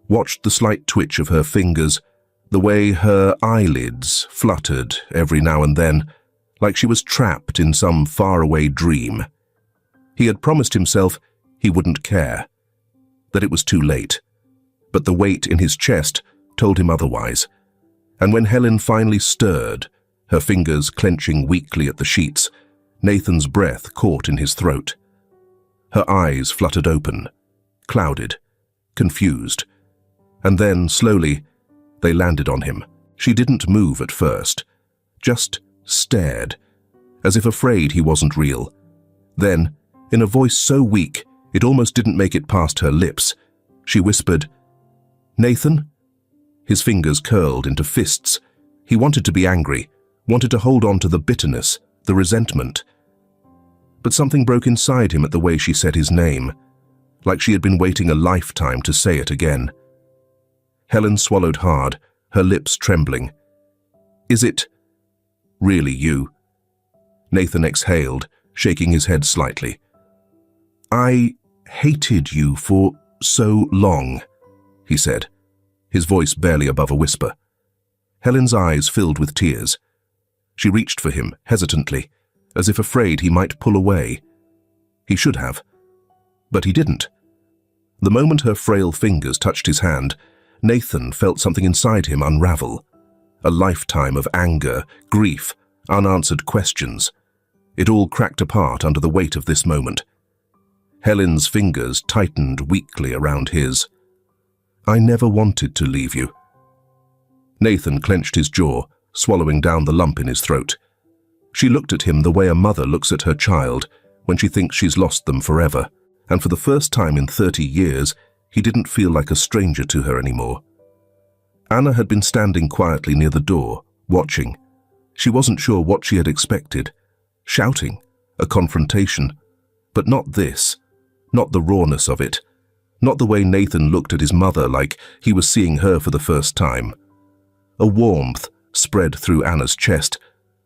watched the slight twitch of her fingers, the way her eyelids fluttered every now and then, like she was trapped in some faraway dream. He had promised himself he wouldn't care, that it was too late, but the weight in his chest told him otherwise. And when Helen finally stirred, her fingers clenching weakly at the sheets, Nathan's breath caught in his throat. Her eyes fluttered open, clouded, confused, and then, slowly, they landed on him. She didn't move at first, just stared, as if afraid he wasn't real. Then, in a voice so weak it almost didn't make it past her lips, she whispered, "Nathan?" His fingers curled into fists. He wanted to be angry, wanted to hold on to the bitterness, the resentment. But something broke inside him at the way she said his name, like she had been waiting a lifetime to say it again. Helen swallowed hard, her lips trembling. "Is it really you?" Nathan exhaled, shaking his head slightly. "I hated you for so long," he said, his voice barely above a whisper. Helen's eyes filled with tears. She reached for him, hesitantly, as if afraid he might pull away. He should have, but he didn't. The moment her frail fingers touched his hand, Nathan felt something inside him unravel. A lifetime of anger, grief, unanswered questions. It all cracked apart under the weight of this moment. Helen's fingers tightened weakly around his. "I never wanted to leave you." Nathan clenched his jaw, swallowing down the lump in his throat. She looked at him the way a mother looks at her child when she thinks she's lost them forever, and for the first time in 30 years, he didn't feel like a stranger to her anymore. Anna had been standing quietly near the door, watching. She wasn't sure what she had expected. Shouting, a confrontation, but not this, not the rawness of it, not the way Nathan looked at his mother like he was seeing her for the first time. A warmth spread through Anna's chest,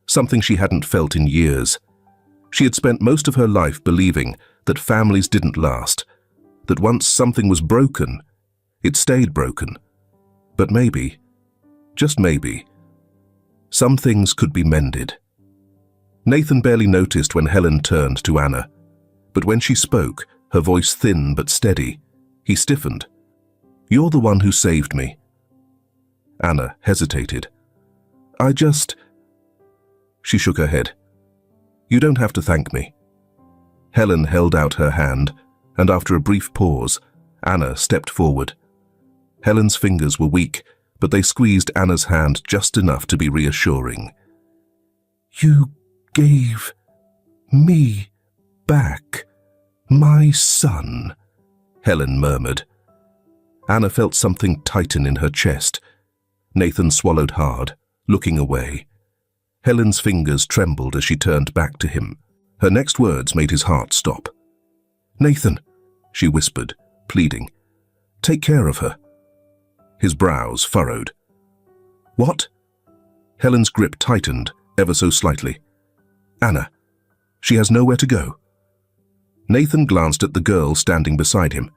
something she hadn't felt in years. She had spent most of her life believing that families didn't last, that once something was broken, it stayed broken. But maybe, just maybe, some things could be mended. Nathan barely noticed when Helen turned to Anna, but when she spoke, her voice thin but steady, he stiffened. "You're the one who saved me." Anna hesitated. She shook her head. "You don't have to thank me." Helen held out her hand, and after a brief pause, Anna stepped forward. Helen's fingers were weak, but they squeezed Anna's hand just enough to be reassuring. "You gave me back my son," Helen murmured. Anna felt something tighten in her chest. Nathan swallowed hard, looking away. Helen's fingers trembled as she turned back to him. Her next words made his heart stop. "Nathan," she whispered, pleading, "take care of her." His brows furrowed. "What?" Helen's grip tightened, ever so slightly. "Anna, she has nowhere to go." Nathan glanced at the girl standing beside him.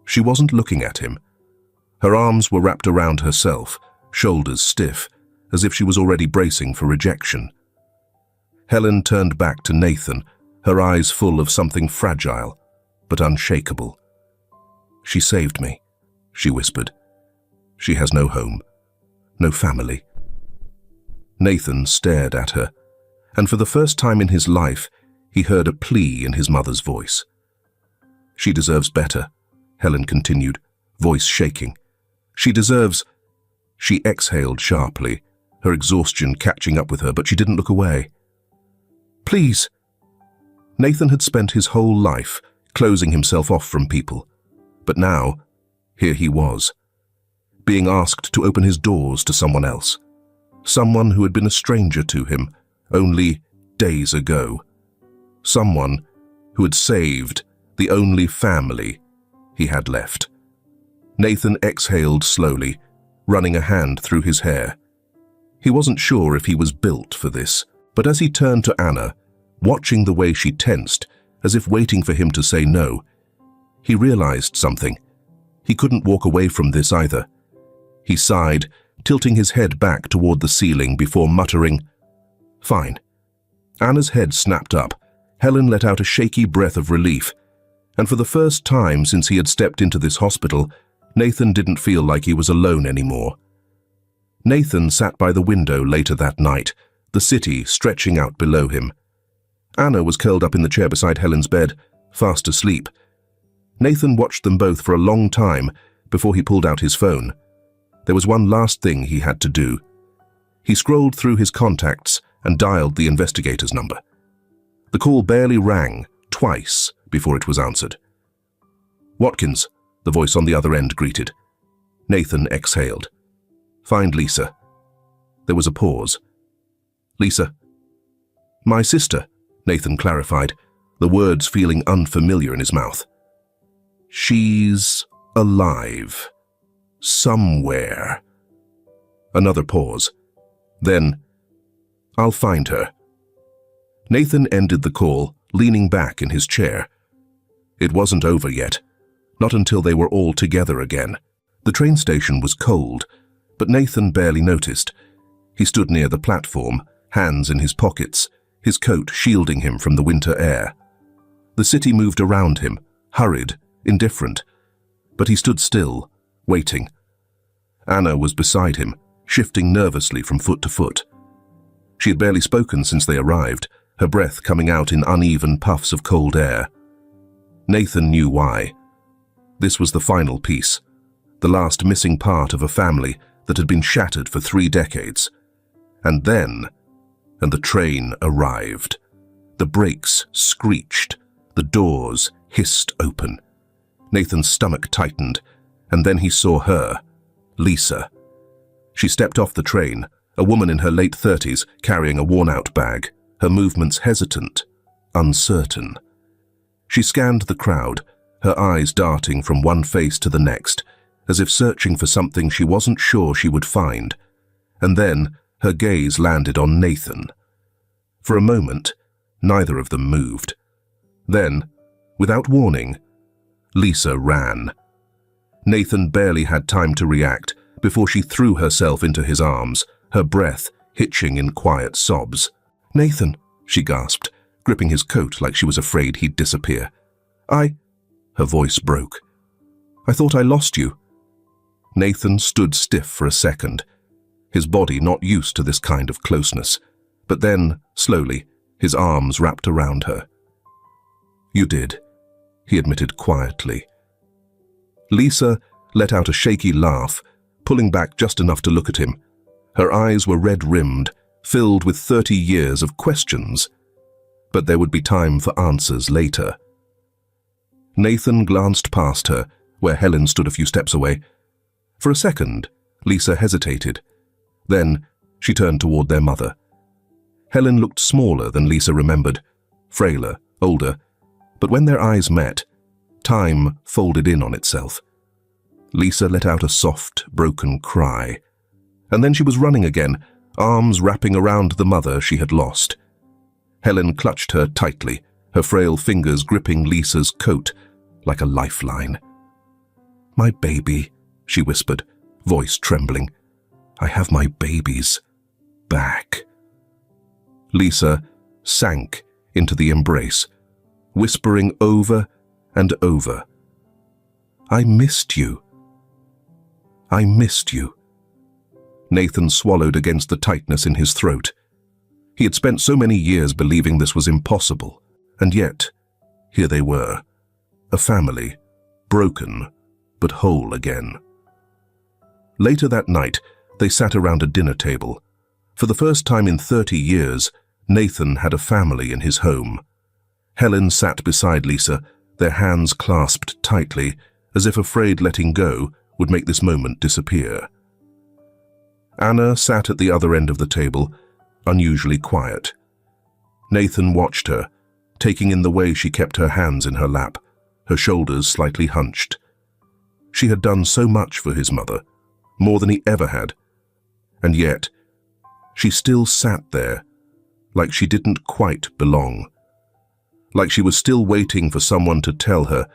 She wasn't looking at him. Her arms were wrapped around herself, shoulders stiff, as if she was already bracing for rejection. Helen turned back to Nathan, her eyes full of something fragile, but unshakable. "She saved me," she whispered. "She has no home, no family." Nathan stared at her, and for the first time in his life, he heard a plea in his mother's voice. "She deserves better," Helen continued, voice shaking. "She deserves—" She exhaled sharply, her exhaustion catching up with her, but she didn't look away. "Please." Nathan had spent his whole life closing himself off from people, but now, here he was, being asked to open his doors to someone else, someone who had been a stranger to him only days ago, someone who had saved the only family he had left. Nathan exhaled slowly, running a hand through his hair. He wasn't sure if he was built for this, but as he turned to Anna, watching the way she tensed, as if waiting for him to say no, he realized something. He couldn't walk away from this either. He sighed, tilting his head back toward the ceiling before muttering, "Fine." Anna's head snapped up. Helen let out a shaky breath of relief. And for the first time since he had stepped into this hospital, Nathan didn't feel like he was alone anymore. Nathan sat by the window later that night, the city stretching out below him. Anna was curled up in the chair beside Helen's bed, fast asleep. Nathan watched them both for a long time before he pulled out his phone. There was one last thing he had to do. He scrolled through his contacts and dialed the investigator's number. The call barely rang, twice, before it was answered. "Watkins," the voice on the other end greeted. Nathan exhaled. "Find Lisa." There was a pause. "Lisa?" "My sister," Nathan clarified, the words feeling unfamiliar in his mouth. "She's alive. Somewhere." Another pause. Then, "I'll find her." Nathan ended the call, leaning back in his chair. It wasn't over yet, not until they were all together again. The train station was cold, but Nathan barely noticed. He stood near the platform, hands in his pockets, his coat shielding him from the winter air. The city moved around him, hurried, indifferent, but he stood still, waiting. Anna was beside him, shifting nervously from foot to foot. She had barely spoken since they arrived, her breath coming out in uneven puffs of cold air. Nathan knew why. This was the final piece, the last missing part of a family that had been shattered for 3 decades. And the train arrived. The brakes screeched, the doors hissed open. Nathan's stomach tightened, and then he saw her, Lisa. She stepped off the train, a woman in her late 30s carrying a worn-out bag, her movements hesitant, uncertain. She scanned the crowd, her eyes darting from one face to the next, as if searching for something she wasn't sure she would find. And then her gaze landed on Nathan. For a moment, neither of them moved. Then, without warning, Lisa ran. Nathan barely had time to react before she threw herself into his arms, her breath hitching in quiet sobs. "Nathan," she gasped, gripping his coat like she was afraid he'd disappear. Her voice broke. "I thought I lost you." Nathan stood stiff for a second, his body not used to this kind of closeness, but then, slowly, his arms wrapped around her. "You did," he admitted quietly. Lisa let out a shaky laugh, pulling back just enough to look at him. Her eyes were red-rimmed, filled with 30 years of questions. But there would be time for answers later. Nathan glanced past her, where Helen stood a few steps away. For a second, Lisa hesitated. Then she turned toward their mother. Helen looked smaller than Lisa remembered, frailer, older, but when their eyes met, time folded in on itself. Lisa let out a soft, broken cry. And then she was running again, arms wrapping around the mother she had lost. Helen clutched her tightly, her frail fingers gripping Lisa's coat like a lifeline. "My baby," she whispered, voice trembling. "I have my babies back." Lisa sank into the embrace, whispering over and over, "I missed you. I missed you." Nathan swallowed against the tightness in his throat. He had spent so many years believing this was impossible, and yet, here they were, a family, broken but whole again. Later that night, they sat around a dinner table. For the first time in 30 years, Nathan had a family in his home. Helen sat beside Lisa, their hands clasped tightly, as if afraid letting go would make this moment disappear. Anna sat at the other end of the table, unusually quiet. Nathan watched her, taking in the way she kept her hands in her lap, her shoulders slightly hunched. She had done so much for his mother, more than he ever had, and yet she still sat there, like she didn't quite belong. Like she was still waiting for someone to tell her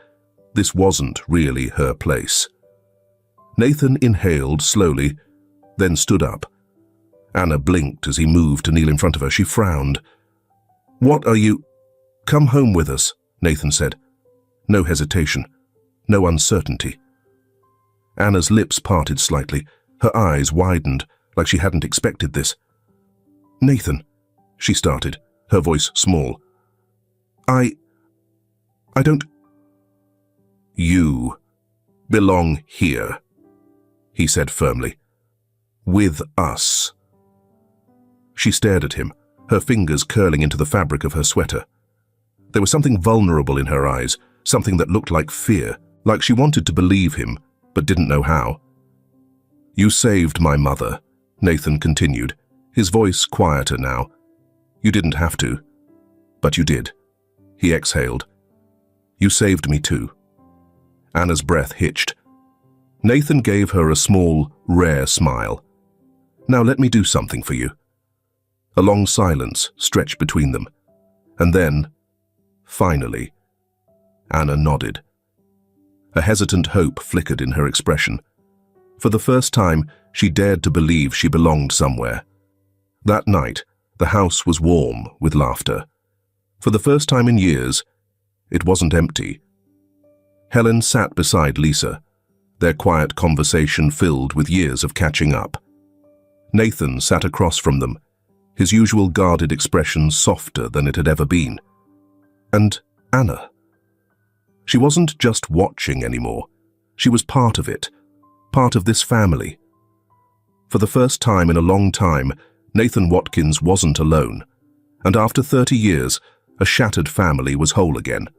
this wasn't really her place. Nathan inhaled slowly, then stood up. Anna blinked as he moved to kneel in front of her. She frowned. "What are you—" "Come home with us," Nathan said. No hesitation, no uncertainty. Anna's lips parted slightly, her eyes widened, like she hadn't expected this. "Nathan," she started, her voice small. I don't—" "You belong here," he said firmly. "With us." She stared at him, her fingers curling into the fabric of her sweater. There was something vulnerable in her eyes, something that looked like fear, like she wanted to believe him, but didn't know how. "You saved my mother," Nathan continued, his voice quieter now. "You didn't have to, but you did." He exhaled. "You saved me too." Anna's breath hitched. Nathan gave her a small, rare smile. "Now let me do something for you." A long silence stretched between them. And then, finally, Anna nodded. A hesitant hope flickered in her expression. For the first time, she dared to believe she belonged somewhere. That night, the house was warm with laughter. For the first time in years, it wasn't empty. Helen sat beside Lisa, their quiet conversation filled with years of catching up. Nathan sat across from them, his usual guarded expression softer than it had ever been. And Anna. She wasn't just watching anymore. She was part of it, part of this family. For the first time in a long time, Nathan Watkins wasn't alone. And after 30 years, a shattered family was whole again.